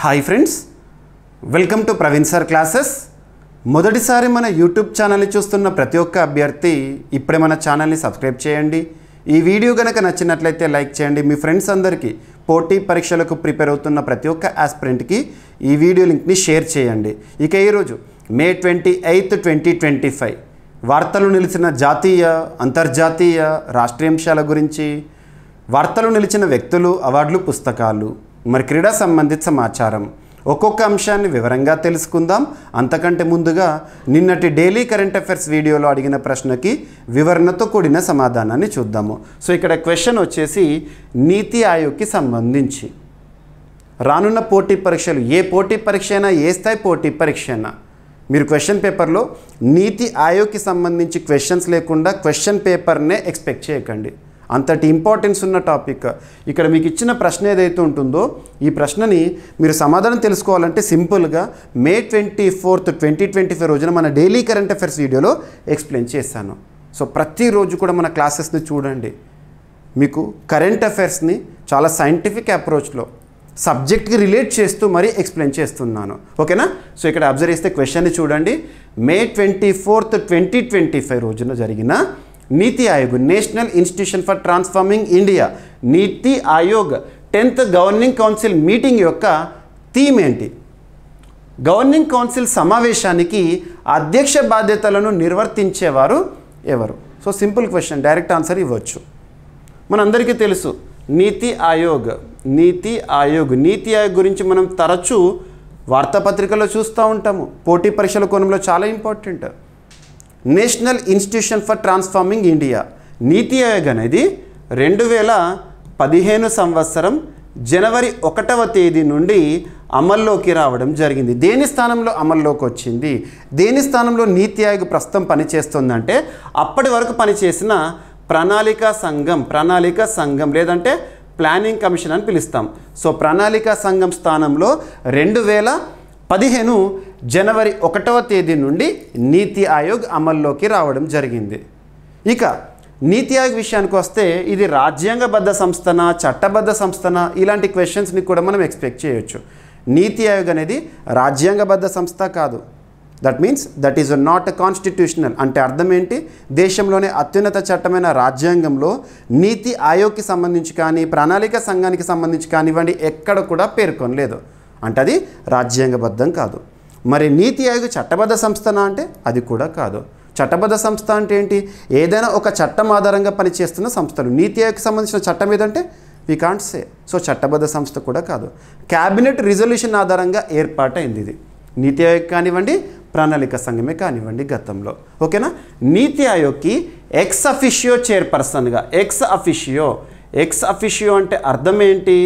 Hi friends, welcome to Praveen sir classes. మొదటిసారి మన YouTube ఛానల్ని చూస్తున్న ప్రతి ఒక్క అభ్యర్థి ఇప్పుడే మన ఛానల్ని సబ్స్క్రైబ్ చేయండి. ఈ వీడియో కనుక నచ్చినట్లయితే లైక్ చేయండి. మీ ఫ్రెండ్స్ అందరికీ పోటీ పరీక్షలకు ప్రిపేర్ అవుతున్న ప్రతి ఒక్క ఆస్పిరెంట్కి ఈ వీడియో లింక్ని షేర్ చేయండి. ఇక ఈరోజు మే 28, 2025 వార్తలు నిలిచిన జాతీయ, అంతర్జాతీయ, రాష్ట్రీయ అంశాల గురించి, వార్తలు నిలిచిన వ్యక్తులు, అవార్డులు, పుస్తకాలు, మరి క్రీడా సంబంధిత సమాచారం, ఒక్కొక్క అంశాన్ని వివరంగా తెలుసుకుందాం. అంతకంటే ముందుగా నిన్నటి డైలీ కరెంట్ అఫైర్స్ వీడియోలో అడిగిన ప్రశ్నకి వివరణతో కూడిన సమాధానాన్ని చూద్దాము. సో ఇక్కడ క్వశ్చన్ వచ్చేసి నీతి ఆయోగ్కి సంబంధించి రానున్న పోటీ పరీక్షలు, ఏ పోటీ పరీక్ష అయినా, ఏ స్థాయి పోటీ పరీక్ష అయినా, మీరు క్వశ్చన్ పేపర్లో నీతి ఆయోగ్కి సంబంధించి క్వశ్చన్స్ లేకుండా క్వశ్చన్ పేపర్నే ఎక్స్పెక్ట్ చేయకండి. అంతటి ఇంపార్టెన్స్ ఉన్న టాపిక్. ఇక్కడ మీకు ఇచ్చిన ప్రశ్న ఏదైతే ఉంటుందో ఈ ప్రశ్నని మీరు సమాధానం తెలుసుకోవాలంటే సింపుల్గా మే 24, 2025 రోజున మన డైలీ కరెంట్ అఫైర్స్ వీడియోలో ఎక్స్ప్లెయిన్ చేశాను. సో ప్రతిరోజు కూడా మన క్లాసెస్ని చూడండి. మీకు కరెంట్ అఫైర్స్ని చాలా సైంటిఫిక్ అప్రోచ్లో సబ్జెక్ట్కి రిలేట్ చేస్తూ మరీ ఎక్స్ప్లెయిన్ చేస్తున్నాను. ఓకేనా? సో ఇక్కడ అబ్జర్వ్ చేస్తే క్వశ్చన్ని చూడండి. మే 24, 2025 రోజున జరిగిన NITI Aayog, national institution for transforming India, NITI Aayog 10th governing council meeting యొక్క థీమ్ ఏంటి? గవర్నింగ్ కౌన్సిల్ సమావేశానికి అధ్యక్ష బాధ్యతలను నిర్వర్తించేవారు ఎవరు? So simple question, direct answer ఇవ్వచ్చు. మనందరికీ తెలుసు నీతి ఆయోగ్. నీతి ఆయోగ్ గురించి మనం తరచూ వార్తాపత్రికల్లో చూస్తూ ఉంటాము. పోటీ పరీక్షల కోణంలో చాలా important. National institution for transforming India, NITI Aayog అనేది 2015 సంవత్సరం జనవరి 1వ తేదీ నుండి అమల్లోకి రావడం జరిగింది. దేని స్థానంలో అమల్లోకి వచ్చింది? దేని స్థానంలో నీతి ఆయోగ్ ప్రస్తుతం పనిచేస్తుందంటే అప్పటి వరకు పనిచేసిన ప్రణాళికా సంఘం లేదంటే ప్లానింగ్ కమిషన్ అని పిలుస్తాం. సో ప్రణాళికా సంఘం స్థానంలో 2015 జనవరి 1వ తేదీ నుండి నీతి ఆయోగ్ అమల్లోకి రావడం జరిగింది. ఇక నీతి ఆయోగ్ విషయానికి వస్తే ఇది రాజ్యాంగబద్ధ సంస్థన, చట్టబద్ధ సంస్థన, ఇలాంటి క్వశ్చన్స్ని కూడా మనం ఎక్స్పెక్ట్ చేయొచ్చు. నీతి ఆయోగ్ అనేది రాజ్యాంగబద్ధ సంస్థ కాదు. That means that is not constitutional. అంటే అర్థం ఏంటి? దేశంలోనే అత్యున్నత చట్టమైన రాజ్యాంగంలో నీతి ఆయోగ్కి సంబంధించి కానీ, ప్రణాళిక సంఘానికి సంబంధించి కానివ్వండి, ఎక్కడ కూడా పేర్కొనలేదు. అంటే అది రాజ్యాంగబద్ధం కాదు. మరి నీతి ఆయోగ్ చట్టబద్ధ సంస్థనా అంటే అది కూడా కాదు. చట్టబద్ధ సంస్థ అంటే ఏంటి? ఏదైనా ఒక చట్టం ఆధారంగా పనిచేస్తున్న సంస్థలు. నీతి ఆయోగ్కి సంబంధించిన చట్టం ఏదంటే వీ కాంట్ సే. సో చట్టబద్ధ సంస్థ కూడా కాదు. క్యాబినెట్ రిజల్యూషన్ ఆధారంగా ఏర్పాటైంది ఇది. నీతి ఆయోగ్ కానివ్వండి, ప్రణాళిక సంఘమే కానివ్వండి గతంలో. ఓకేనా? నీతి ఆయోగ్కి ఎక్స్ అఫిషియో చైర్పర్సన్గా, ఎక్స్ అఫిషియో అంటే అర్థం ఏంటి?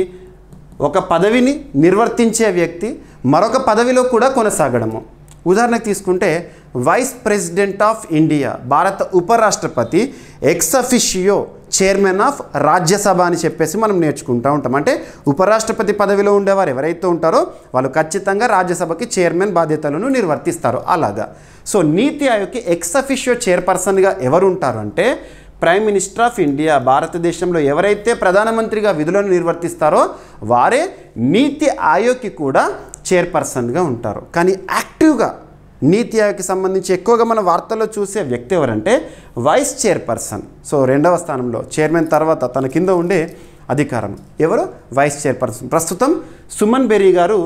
ఒక పదవిని నిర్వర్తించే వ్యక్తి మరొక పదవిలో కూడా కొనసాగడము. ఉదాహరణకు తీసుకుంటే వైస్ ప్రెసిడెంట్ ఆఫ్ ఇండియా, భారత ఉపరాష్ట్రపతి ex officio chairman of Rajya Sabha అని చెప్పేసి మనం నేర్చుకుంటూ ఉంటాం. అంటే ఉపరాష్ట్రపతి పదవిలో ఉండేవారు ఎవరైతే ఉంటారో వాళ్ళు ఖచ్చితంగా రాజ్యసభకి చైర్మన్ బాధ్యతలను నిర్వర్తిస్తారు. అలాగా. సో నీతి ఆయోగ్కి ఎక్స్ అఫిషియో చైర్పర్సన్గా ఎవరు ఉంటారు అంటే ప్రైమ్ మినిస్టర్ ఆఫ్ ఇండియా. భారతదేశంలో ఎవరైతే ప్రధానమంత్రిగా విధులను నిర్వర్తిస్తారో వారే నీతి ఆయోగ్కి కూడా చైర్పర్సన్గా ఉంటారు. కానీ యాక్టివ్గా నీతి ఆయోగ్కి సంబంధించి ఎక్కువగా మన వార్తల్లో చూసే వ్యక్తి ఎవరంటే వైస్ చైర్పర్సన్. సో 2వ స్థానంలో చైర్మన్ తర్వాత తన కింద ఉండే అధికారం ఎవరు? Vice chairperson. ప్రస్తుతం సుమన్ బెర్రీ గారు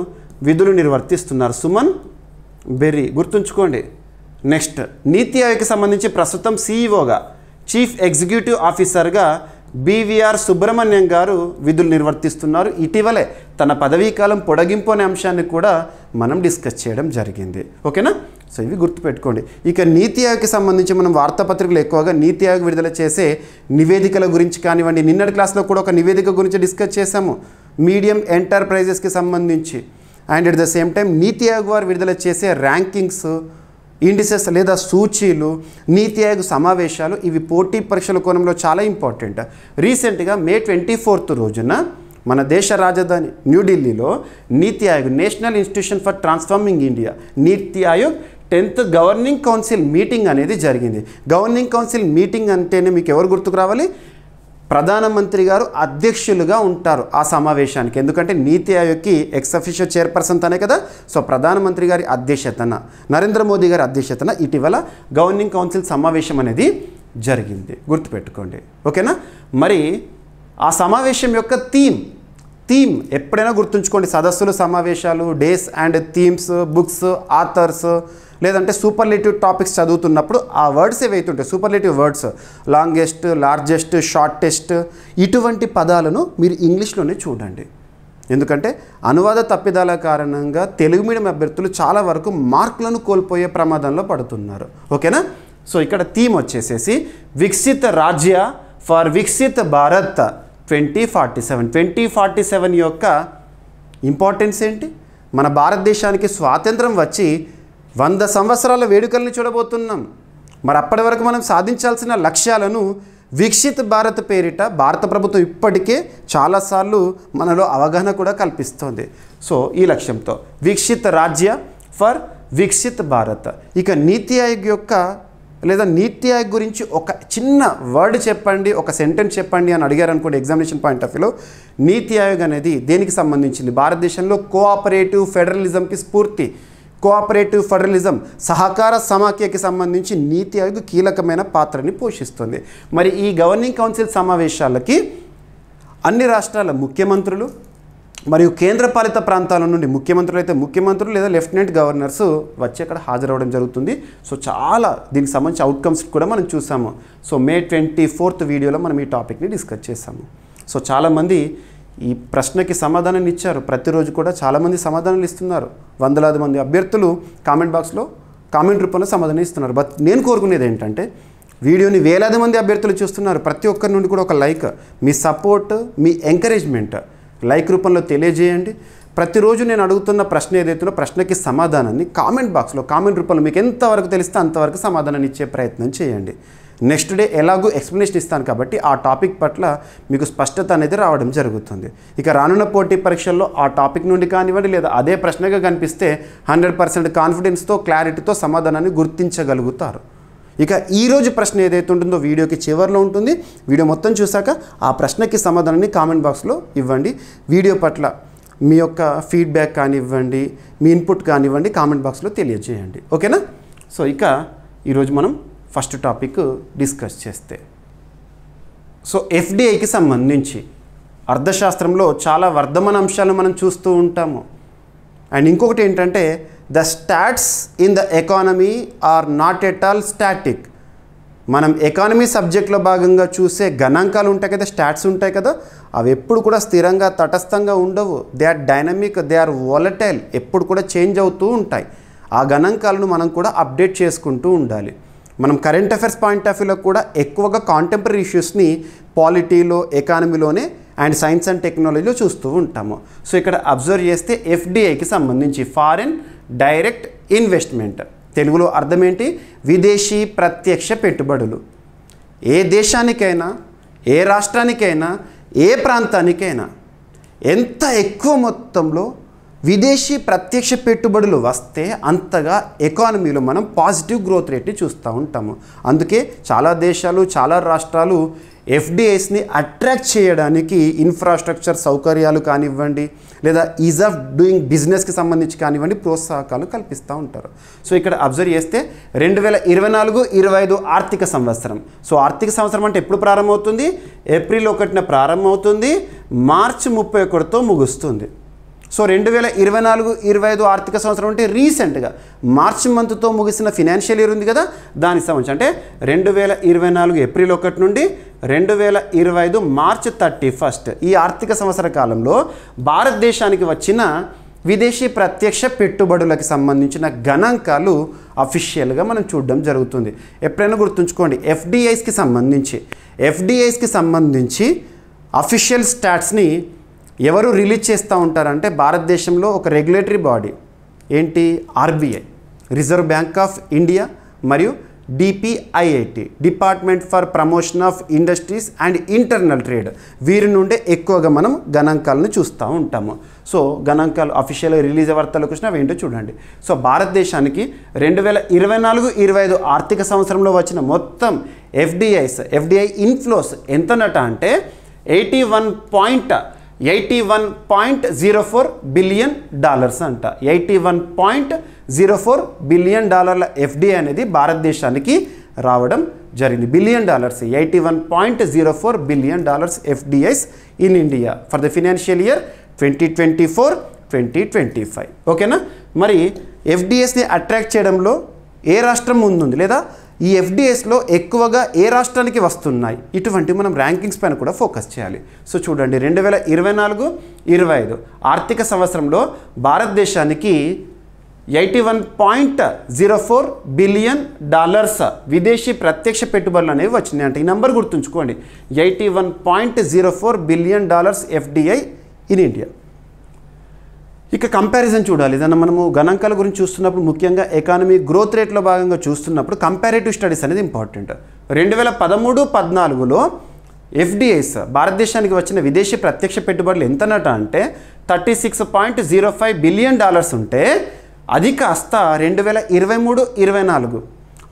విధులు నిర్వర్తిస్తున్నారు. సుమన్ బెర్రీ గుర్తుంచుకోండి. నెక్స్ట్ నీతి ఆయోగ్కి సంబంధించి ప్రస్తుతం సీఈఓగా, చీఫ్ ఎగ్జిక్యూటివ్ ఆఫీసర్గా బీవీఆర్ సుబ్రహ్మణ్యం గారు విధులు నిర్వర్తిస్తున్నారు. ఇటీవలే తన పదవీకాలం పొడిగింపు అనే అంశాన్ని కూడా మనం డిస్కస్ చేయడం జరిగింది. ఓకేనా? సో ఇవి గుర్తుపెట్టుకోండి. ఇక నీతి ఆయోగ్కి సంబంధించి మనం వార్తాపత్రికలు ఎక్కువగా నీతి ఆయోగ్ విడుదల చేసే నివేదికల గురించి కానివ్వండి, నిన్నటి క్లాస్లో కూడా ఒక నివేదిక గురించి డిస్కస్ చేశాము మీడియం ఎంటర్ప్రైజెస్కి సంబంధించి. And at the same time నీతి ఆయోగ్ వారు విడుదల చేసే ర్యాంకింగ్స్, ఇండిసెస్ లేదా సూచీలు, నీతి ఆయోగ్ సమావేశాలు, ఇవి పోటీ పరీక్షల కోణంలో చాలా ఇంపార్టెంట్. రీసెంట్గా మే 24 రోజున మన దేశ రాజధాని న్యూఢిల్లీలో నీతి Aayog, national institution for transforming India, NITI Aayog 10th governing council meeting అనేది జరిగింది. గవర్నింగ్ కౌన్సిల్ మీటింగ్ అంటేనే మీకు ఎవరు గుర్తుకు రావాలి? ప్రధానమంత్రి గారు అధ్యక్షులుగా ఉంటారు ఆ సమావేశానికి. ఎందుకంటే నీతి ఆయోగ్కి ఎక్స్ అఫీషియో చైర్పర్సన్ తనే కదా. సో ప్రధానమంత్రి గారి అధ్యక్షతన, నరేంద్ర మోదీ గారి అధ్యక్షతన ఇటీవల గవర్నింగ్ కౌన్సిల్ సమావేశం అనేది జరిగింది, గుర్తుపెట్టుకోండి. ఓకేనా. మరి ఆ సమావేశం యొక్క థీమ్ ఎప్పుడైనా గుర్తుంచుకోండి. సదస్సులు, సమావేశాలు, days and themes, books, authors, లేదంటే సూపర్లేటివ్ టాపిక్స్ చదువుతున్నప్పుడు ఆ వర్డ్స్ ఏవైతే ఉంటాయి, superlative words, longest, largest, shortest, ఇటువంటి పదాలను మీరు ఇంగ్లీష్లోనే చూడండి. ఎందుకంటే అనువాద తప్పిదాల కారణంగా తెలుగు మీడియం అభ్యర్థులు చాలా వరకు మార్కులను కోల్పోయే ప్రమాదంలో పడుతున్నారు. ఓకేనా. సో ఇక్కడ థీమ్ వచ్చేసేసి వికసిత్ రాజ్య ఫర్ వికసిత్ భారత్ 2047. 2047 యొక్క ఇంపార్టెన్స్ ఏంటి? మన భారతదేశానికి స్వాతంత్రం వచ్చి 100 సంవత్సరాల వేడుకల్ని చూడబోతున్నాం. మరి అప్పటి వరకు మనం సాధించాల్సిన లక్ష్యాలను వికసిత్ భారత్ పేరిట భారత ప్రభుత్వం ఇప్పటికే చాలాసార్లు మనలో అవగాహన కూడా కల్పిస్తోంది. సో ఈ లక్ష్యంతో వికసిత్ రాజ్య ఫర్ వికసిత్ భారత్. ఇక నీతి ఆయోగ్ యొక్క లేదా నీతి ఆయోగ్ గురించి ఒక చిన్న వర్డ్ చెప్పండి, ఒక సెంటెన్స్ చెప్పండి అని అడిగారు అనుకోండి ఎగ్జామినేషన్ పాయింట్ ఆఫ్ వ్యూలో. నీతి ఆయోగ్ అనేది దేనికి సంబంధించింది? భారతదేశంలో కోఆపరేటివ్ ఫెడరలిజంకి స్ఫూర్తి. కోఆపరేటివ్ ఫెడరలిజం, సహకార సమాఖ్యకి సంబంధించి నీతి ఆయోగ్ కీలకమైన పాత్రని పోషిస్తుంది. మరి ఈ గవర్నింగ్ కౌన్సిల్ సమావేశాలకి అన్ని రాష్ట్రాల ముఖ్యమంత్రులు మరియు కేంద్రపాలిత ప్రాంతాల నుండి ముఖ్యమంత్రులు అయితే ముఖ్యమంత్రులు లేదా లెఫ్టినెంట్ గవర్నర్స్ వచ్చి అక్కడ హాజరవడం జరుగుతుంది. సో చాలా దీనికి సంబంధించి అవుట్కమ్స్ కూడా మనం చూసాము. సో May 24th వీడియోలో మనం ఈ టాపిక్ని డిస్కస్ చేసాము. సో చాలామంది ఈ ప్రశ్నకి సమాధానాన్ని ఇచ్చారు. ప్రతిరోజు కూడా చాలామంది సమాధానాలు ఇస్తున్నారు. వందలాది మంది అభ్యర్థులు కామెంట్ బాక్స్లో కామెంట్ రూపంలో సమాధానం ఇస్తున్నారు. బట్ నేను కోరుకునేది ఏంటంటే వీడియోని వేలాది మంది అభ్యర్థులు చూస్తున్నారు. ప్రతి ఒక్కరి నుండి కూడా ఒక లైక్, మీ సపోర్ట్, మీ ఎంకరేజ్మెంట్ లైక్ రూపంలో తెలియజేయండి. ప్రతిరోజు నేను అడుగుతున్న ప్రశ్న ఏదైతుందో ప్రశ్నకి సమాధానాన్ని కామెంట్ బాక్స్లో కామెంట్ రూపంలో మీకు ఎంతవరకు తెలిస్తే అంతవరకు సమాధానాన్ని ఇచ్చే ప్రయత్నం చేయండి. నెక్స్ట్ డే ఎలాగో ఎక్స్ప్లెనేషన్ ఇస్తాను కాబట్టి ఆ టాపిక్ పట్ల మీకు స్పష్టత అనేది రావడం జరుగుతుంది. ఇక రానున్న పోటీ పరీక్షల్లో ఆ టాపిక్ నుండి కానివ్వండి లేదా అదే ప్రశ్నగా కనిపిస్తే 100% కాన్ఫిడెన్స్తో, క్లారిటీతో సమాధానాన్ని గుర్తించగలుగుతారు. ఇక ఈరోజు ప్రశ్న ఏదైతే ఉంటుందో వీడియోకి చివరిలో ఉంటుంది. వీడియో మొత్తం చూశాక ఆ ప్రశ్నకి సమాధానాన్ని కామెంట్ బాక్స్లో ఇవ్వండి. వీడియో పట్ల మీ యొక్క ఫీడ్బ్యాక్ కానివ్వండి, మీ ఇన్పుట్ కానివ్వండి కామెంట్ బాక్స్లో తెలియజేయండి. ఓకేనా. సో ఇక ఈరోజు మనం ఫస్ట్ టాపిక్ డిస్కస్ చేస్తే, సో FDIకి సంబంధించి అర్థశాస్త్రంలో చాలా వర్ధమాన అంశాలను మనం చూస్తూ ఉంటాము. అండ్ ఇంకొకటి ఏంటంటే the stats in the economy are not at all static. మనం ఎకానమీ సబ్జెక్ట్లో భాగంగా చూసే గణాంకాలు ఉంటాయి కదా, స్టాట్స్ ఉంటాయి కదా, అవి ఎప్పుడు కూడా స్థిరంగా తటస్థంగా ఉండవు. They are dynamic, they are volatile, ఎప్పుడు కూడా చేంజ్ అవుతూ ఉంటాయి. ఆ గణాంకాలను మనం కూడా అప్డేట్ చేసుకుంటూ ఉండాలి. మనం కరెంట్ అఫైర్స్ పాయింట్ ఆఫ్ వ్యూలో కూడా ఎక్కువగా కాంటెంపరీ ఇష్యూస్ని పాలిటీలో, ఎకానమీలోనే అండ్ సైన్స్ అండ్ టెక్నాలజీలో చూస్తూ ఉంటాము. సో ఇక్కడ అబ్జర్వ్ చేస్తే FDIకి సంబంధించి ఫారెన్ డైరెక్ట్ ఇన్వెస్ట్మెంట్, తెలుగులో అర్థం ఏంటి? విదేశీ ప్రత్యక్ష పెట్టుబడులు. ఏ దేశానికైనా, ఏ రాష్ట్రానికైనా, ఏ ప్రాంతానికైనా ఎంత ఎక్కువ మొత్తంలో విదేశీ ప్రత్యక్ష పెట్టుబడులు వస్తే అంతగా ఎకానమీలో మనం పాజిటివ్ గ్రోత్ రేట్ని చూస్తూ ఉంటాము. అందుకే చాలా దేశాలు, చాలా రాష్ట్రాలు FDIస్ని అట్రాక్ట్ చేయడానికి ఇన్ఫ్రాస్ట్రక్చర్ సౌకర్యాలు కానివ్వండి లేదా ఈజ్ ఆఫ్ డూయింగ్ బిజినెస్కి సంబంధించి కానివ్వండి ప్రోత్సాహకాలు కల్పిస్తూ ఉంటారు. సో ఇక్కడ అబ్జర్వ్ చేస్తే 2024-25 ఆర్థిక సంవత్సరం. సో ఆర్థిక సంవత్సరం అంటే ఎప్పుడు ప్రారంభమవుతుంది? ఏప్రిల్ 1న ప్రారంభమవుతుంది, మార్చి 31తో ముగుస్తుంది. సో 2024-25 ఆర్థిక సంవత్సరం అంటే రీసెంట్గా మార్చి మంత్తో ముగిసిన ఫినాన్షియల్ ఇయర్ ఉంది కదా, దానికి సంబంధించి అంటే 2024 ఏప్రిల్ 1 నుండి 2025 మార్చి 31 ఈ ఆర్థిక సంవత్సర కాలంలో భారతదేశానికి వచ్చిన విదేశీ ప్రత్యక్ష పెట్టుబడులకు సంబంధించిన గణాంకాలు అఫీషియల్గా మనం చూడడం జరుగుతుంది. ఎప్పుడైనా గుర్తుంచుకోండి, FDIస్కి సంబంధించి అఫీషియల్ స్టాట్స్ని ఎవరు రిలీజ్ చేస్తూ ఉంటారంటే భారతదేశంలో ఒక రెగ్యులేటరీ బాడీ ఏంటి? RBI, reserve bank of India మరియు DPIIT, department for promotion of industries and internal trade, వీరి నుండే ఎక్కువగా మనం గణాంకాలను చూస్తూ ఉంటాము. సో గణాంకాలు అఫీషియల్గా రిలీజ్ వార్తలకు వచ్చినా ఏంటో చూడండి. సో భారతదేశానికి 2024-25 ఆర్థిక సంవత్సరంలో వచ్చిన మొత్తం FDI ఇన్ఫ్లోస్ ఎంతనట అంటే $81.04 బిలియన్ అంట. $81.04 బిలియన్ FDI అనేది భారతదేశానికి రావడం జరిగింది. Billion dollars, $81.04 billion FDIs in India for the financial year 2024-2025. ఓకేనా. మరి FDIస్ని అట్రాక్ట్ చేయడంలో ఏ రాష్ట్రం ముందుంది, లేదా ఈ FDIస్లో ఎక్కువగా ఏ రాష్ట్రానికి వస్తున్నాయి, ఇటువంటి మనం ర్యాంకింగ్స్ పైన కూడా ఫోకస్ చేయాలి. సో చూడండి, 2024-25 ఆర్థిక సంవత్సరంలో భారతదేశానికి $81.04 బిలియన్ విదేశీ ప్రత్యక్ష పెట్టుబడులు అనేవి వచ్చినాయి అంటే ఈ నెంబర్ గుర్తుంచుకోండి, $81.04 బిలియన్ FDI ఇన్ ఇండియా. ఇక కంపారిజన్ చూడాలి. ఏదన్నా మనము గణాంకాల గురించి చూస్తున్నప్పుడు ముఖ్యంగా ఎకానమీ గ్రోత్ రేట్లో భాగంగా చూస్తున్నప్పుడు కంపారేటివ్ స్టడీస్ అనేది ఇంపార్టెంట్. 2013-14లో FDIs భారతదేశానికి వచ్చిన విదేశీ ప్రత్యక్ష పెట్టుబడులు ఎంతనట అంటే $36.05 బిలియన్ ఉంటే అది కాస్త 2023-24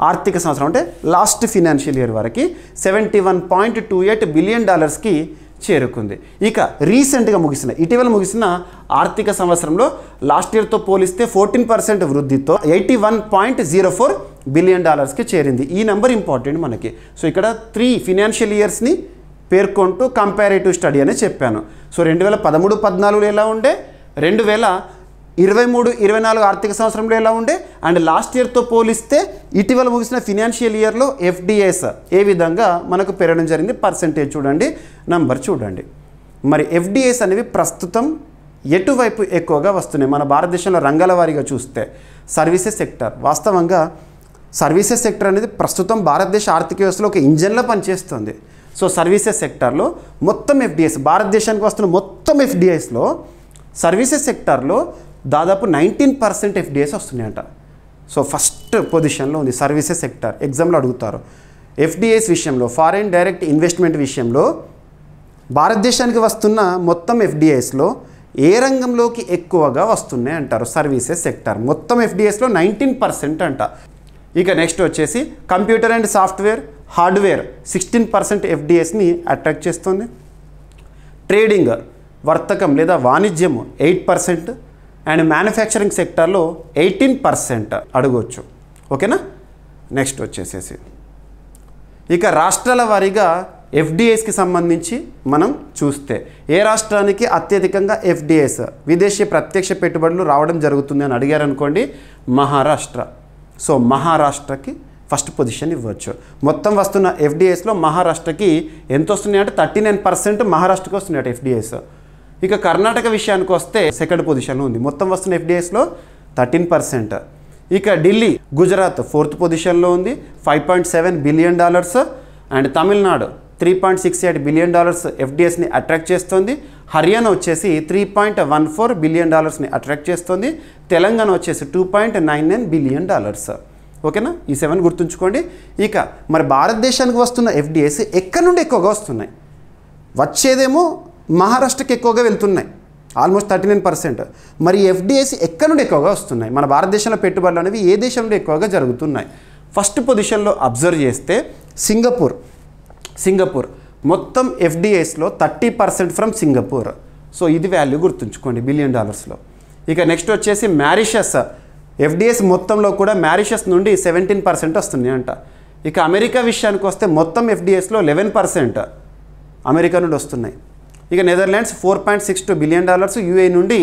ఆర్థిక సంవత్సరం అంటే లాస్ట్ ఫినాన్షియల్ ఇయర్ వరకు $71.28 బిలియన్ చేరుకుంది. ఇక రీసెంట్గా ఇటీవల ముగిసిన ఆర్థిక సంవత్సరంలో లాస్ట్ ఇయర్తో పోలిస్తే 14% వృద్ధితో $81.04 బిలియన్ చేరింది. ఈ నెంబర్ ఇంపార్టెంట్ మనకి. సో ఇక్కడ 3 ఫినాన్షియల్ ఇయర్స్ని పేర్కొంటూ కంపారేటివ్ స్టడీ అని చెప్పాను. సో 2013-14 ఎలా ఉండే, 2023-24 ఆర్థిక సంవత్సరంలో ఎలా ఉండే, అండ్ లాస్ట్ ఇయర్తో పోలిస్తే ఇటీవల ముగిసిన ఫినాన్షియల్ ఇయర్లో FDIs ఏ విధంగా మనకు పెరగడం జరిగింది, పర్సెంటేజ్ చూడండి, నంబర్ చూడండి. మరి FDIs అనేవి ప్రస్తుతం ఎటువైపు ఎక్కువగా వస్తున్నాయి మన భారతదేశంలో రంగాల వారీగా చూస్తే సర్వీసెస్ సెక్టర్. వాస్తవంగా సర్వీసెస్ సెక్టర్ అనేది ప్రస్తుతం భారతదేశ ఆర్థిక వ్యవస్థలో ఒక ఇంజన్లా పనిచేస్తుంది. సో సర్వీసెస్ సెక్టార్లో మొత్తం FDIs, భారతదేశానికి వస్తున్న మొత్తం FDIస్లో సర్వీసెస్ సెక్టార్లో దాదాపు 19% FDIs వస్తున్నాయంట. సో ఫస్ట్ పొజిషన్లో ఉంది సర్వీసెస్ సెక్టార్. ఎగ్జామ్లో అడుగుతారు. FDIs విషయంలో, ఫారిన్ డైరెక్ట్ ఇన్వెస్ట్మెంట్ విషయంలో భారతదేశానికి వస్తున్న మొత్తం FDIస్లో ఏ రంగంలోకి ఎక్కువగా వస్తున్నాయి అంటారు, సర్వీసెస్ సెక్టార్. మొత్తం FDIస్లో 19% అంట. ఇక నెక్స్ట్ వచ్చేసి కంప్యూటర్ అండ్ సాఫ్ట్వేర్, హార్డ్వేర్ 16% FDIస్ని అట్రాక్ట్ చేస్తుంది. ట్రేడింగ్, వర్తకం లేదా వాణిజ్యము 8%, అండ్ మ్యానుఫ్యాక్చరింగ్ సెక్టార్లో 18% అడగవచ్చు. ఓకేనా. నెక్స్ట్ వచ్చేసేసి ఇక రాష్ట్రాల వారీగా FDIస్కి సంబంధించి మనం చూస్తే ఏ రాష్ట్రానికి అత్యధికంగా FDIs విదేశీ ప్రత్యక్ష పెట్టుబడులు రావడం జరుగుతుంది అని అడిగారు అనుకోండి, మహారాష్ట్ర. సో మహారాష్ట్రకి ఫస్ట్ పొజిషన్ ఇవ్వచ్చు. మొత్తం వస్తున్న FDIస్లో మహారాష్ట్రకి ఎంత వస్తున్నాయి అంటే 39% మహారాష్ట్రకి వస్తున్నాయి FDIs. ఇక కర్ణాటక విషయానికి వస్తే సెకండ్ పొజిషన్లో ఉంది, మొత్తం వస్తున్న FDIస్లో 13%. ఇక ఢిల్లీ, గుజరాత్ 4th పొజిషన్లో ఉంది, $5.7 బిలియన్. అండ్ తమిళనాడు $3.68 బిలియన్ FDIస్ని అట్రాక్ట్ చేస్తుంది. హర్యానా వచ్చేసి $3.14 బిలియన్ అట్రాక్ట్ చేస్తుంది. తెలంగాణ వచ్చేసి $2.99 బిలియన్. ఓకేనా. ఈ 7 గుర్తుంచుకోండి. ఇక మరి భారతదేశానికి వస్తున్న FDIs ఎక్కడి నుండి ఎక్కువగా వస్తున్నాయి, వచ్చేదేమో మహారాష్ట్రకి ఎక్కువగా వెళ్తున్నాయి, ఆల్మోస్ట్ 39%. మరి FDIs ఎక్కడి నుండి ఎక్కువగా వస్తున్నాయి, మన భారతదేశంలో పెట్టుబడులు అనేవి ఏ దేశం నుండి ఎక్కువగా జరుగుతున్నాయి. ఫస్ట్ పొజిషన్లో అబ్జర్వ్ చేస్తే సింగపూర్ మొత్తం FDIస్లో 30% ఫ్రమ్ సింగపూర్. సో ఇది వాల్యూ గుర్తుంచుకోండి బిలియన్ డాలర్స్లో. ఇక నెక్స్ట్ వచ్చేసి మ్యారిషస్, FDIs మొత్తంలో కూడా మ్యారిషస్ నుండి 17% వస్తున్నాయి అంట. ఇక అమెరికా విషయానికి వస్తే మొత్తం FDIస్లో 11% అమెరికా నుండి వస్తున్నాయి. ఇక నెదర్లాండ్స్ $4.62 బిలియన్, UAE నుండి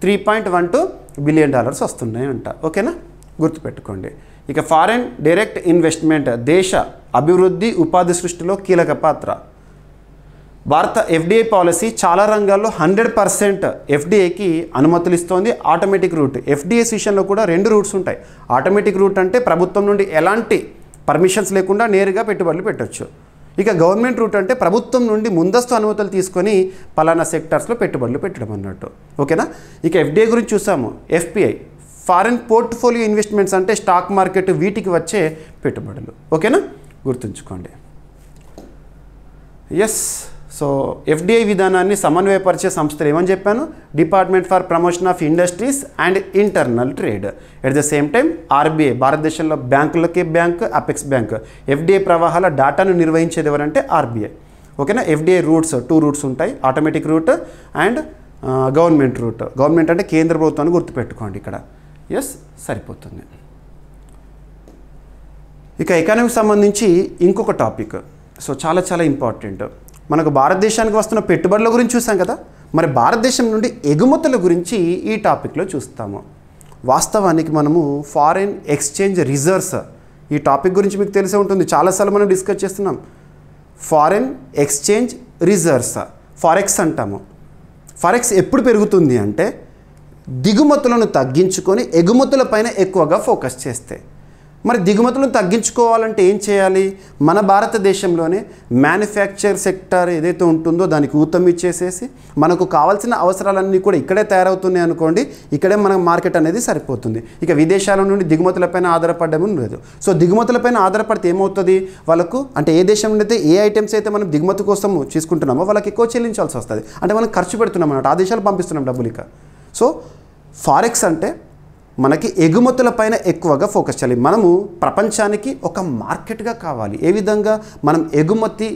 $3.12 బిలియన్ వస్తున్నాయి అంట. ఓకేనా, గుర్తుపెట్టుకోండి. ఇక ఫారెన్ డైరెక్ట్ ఇన్వెస్ట్మెంట్ దేశ అభివృద్ధి ఉపాధి సృష్టిలో కీలక పాత్ర. భారత FDI పాలసీ చాలా రంగాల్లో 100% FDIకి అనుమతులు ఇస్తోంది. ఆటోమేటిక్ రూట్, FDIs విషయంలో కూడా 2 రూట్స్ ఉంటాయి. ఆటోమేటిక్ రూట్ అంటే ప్రభుత్వం నుండి ఎలాంటి పర్మిషన్స్ లేకుండా నేరుగా పెట్టుబడులు పెట్టవచ్చు. ఇక గవర్నమెంట్ రూట్ అంటే ప్రభుత్వం నుండి ముందస్తు అనుమతులు తీసుకొని పలానా సెక్టార్స్లో పెట్టుబడులు పెట్టడం అన్నట్టు. ఓకేనా. ఇక FDI గురించి చూసాము. FPI ఫారిన్ పోర్ట్ఫోలియో ఇన్వెస్ట్మెంట్స్ అంటే స్టాక్ మార్కెట్ వీటికి వచ్చే పెట్టుబడులు. ఓకేనా, గుర్తుంచుకోండి. ఎస్. సో ఎఫ్డిఐ విధానాన్ని సమన్వయపరిచే సంస్థలు ఏమని చెప్పాను? Department for promotion of industries and internal trade. At the same time RBI, భారతదేశంలో బ్యాంకులకి బ్యాంక్, అపెక్స్ బ్యాంక్. ఎఫ్డిఐ ప్రవాహాల డాటాను నిర్వహించేది ఎవరంటే ఆర్బీఐ. ఓకేనా. ఎఫ్డిఐ రూట్స్ 2 రూట్స్ ఉంటాయి, automatic route and government route. Government అంటే కేంద్ర ప్రభుత్వాన్ని గుర్తుపెట్టుకోండి ఇక్కడ. ఎస్, సరిపోతుంది. ఇక ఎకానమీకి సంబంధించి ఇంకొక టాపిక్. సో చాలా చాలా ఇంపార్టెంట్. మనకు భారతదేశానికి వస్తున్న పెట్టుబడుల గురించి చూసాం కదా, మరి భారతదేశం నుండి ఎగుమతుల గురించి ఈ టాపిక్లో చూస్తాము. వాస్తవానికి మనము ఫారెన్ ఎక్స్చేంజ్ రిజర్వ్స్, ఈ టాపిక్ గురించి మీకు తెలిసే ఉంటుంది, చాలాసార్లు మనం డిస్కస్ చేస్తున్నాం. ఫారెన్ ఎక్స్చేంజ్ రిజర్వ్స్, ఫారెక్స్ అంటాము. ఫారెక్స్ ఎప్పుడు పెరుగుతుంది అంటే దిగుమతులను తగ్గించుకొని ఎగుమతుల పైన ఎక్కువగా ఫోకస్ చేస్తే. మరి దిగుమతులను తగ్గించుకోవాలంటే ఏం చేయాలి? మన భారతదేశంలోనే మ్యానుఫ్యాక్చర్ సెక్టర్ ఏదైతే ఉంటుందో దానికి ఊతం ఇచ్చేసేసి మనకు కావాల్సిన అవసరాలన్నీ కూడా ఇక్కడే తయారవుతున్నాయి అనుకోండి, ఇక్కడే మనకు మార్కెట్ అనేది సరిపోతుంది. ఇక విదేశాల నుండి దిగుమతులపైన ఆధారపడడం లేదు. సో దిగుమతులపైన ఆధారపడితే ఏమవుతుంది వాళ్ళకు అంటే ఏ దేశం నుండి అయితే ఏ ఐటమ్స్ అయితే మనం దిగుమతి కోసం తీసుకుంటున్నామో వాళ్ళకి ఎక్కువ చెల్లించాల్సి వస్తుంది. అంటే మనం ఖర్చు పెడుతున్నాం అన్నమాట, ఆ దేశాలు పంపిస్తున్నాం డబ్బులు. ఇక సో ఫారెక్స్ అంటే మనకి ఎగుమతుల పైన ఎక్కువగా ఫోకస్ చేయాలి. మనము ప్రపంచానికి ఒక మార్కెట్గా కావాలి. ఏ విధంగా? మనం ఎగుమతి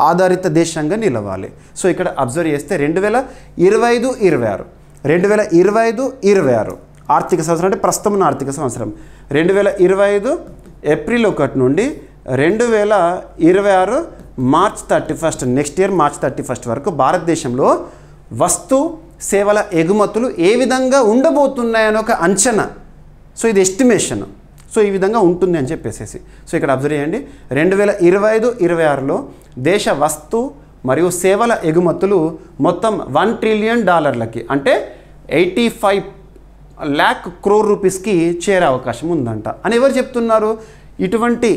ఆధారిత దేశంగా నిలవాలి. సో ఇక్కడ అబ్జర్వ్ చేస్తే 2025-26 ఆర్థిక సంవత్సరం అంటే ప్రస్తుతం ఆర్థిక సంవత్సరం 2025 ఏప్రిల్ 1 నుండి 2026 మార్చ్ 31 నెక్స్ట్ ఇయర్ మార్చ్ 31 వరకు భారతదేశంలో వస్తు సేవల ఎగుమతులు ఏ విధంగా ఉండబోతున్నాయని ఒక అంచనా. సో ఇది ఎస్టిమేషన్. సో ఈ విధంగా ఉంటుంది అని చెప్పేసి. సో ఇక్కడ అబ్జర్వ్ చేయండి, 2025-26లో దేశ వస్తు మరియు సేవల ఎగుమతులు మొత్తం $1 ట్రిలియన్ అంటే 85 lakh crore రూపీస్కి చేరే అవకాశం ఉందంట అని ఎవరు చెప్తున్నారు? ఇటువంటి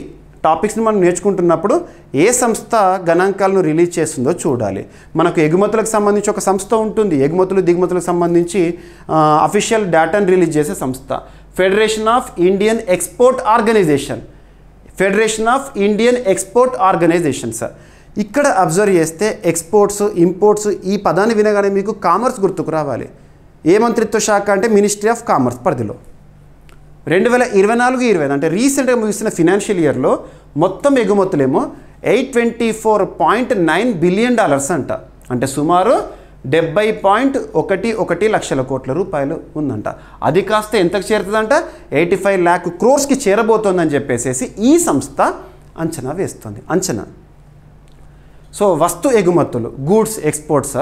టాపిక్స్ని మనం నేర్చుకుంటున్నప్పుడు ఏ సంస్థ గణాంకాలను రిలీజ్ చేస్తుందో చూడాలి. మనకు ఎగుమతులకు సంబంధించి ఒక సంస్థ ఉంటుంది, ఎగుమతులు దిగుమతులకు సంబంధించి అఫీషియల్ డేటాను రిలీజ్ చేసే సంస్థ federation of Indian export organisations. ఇక్కడ అబ్జర్వ్ చేస్తే ఎక్స్పోర్ట్స్, ఇంపోర్ట్స్ ఈ పదాన్ని వినగానే మీకు కామర్స్ గుర్తుకు రావాలి. ఏ మంత్రిత్వ శాఖ అంటే మినిస్ట్రీ ఆఫ్ కామర్స్ పరిధిలో. 2024-25 అంటే రీసెంట్గా ముగిసిన ఫినాన్షియల్ ఇయర్లో మొత్తం ఎగుమతులేమో $824.9 బిలియన్ అంట. అంటే సుమారు 70.11 లక్షల కోట్ల రూపాయలు ఉందంట. అది కాస్త ఎంతకు చేరుతుందంట? 85 lakh crores చేరబోతోందని చెప్పేసి ఈ సంస్థ అంచనా వేస్తుంది. సో వస్తు ఎగుమతులు గూడ్స్ ఎక్స్పోర్ట్స్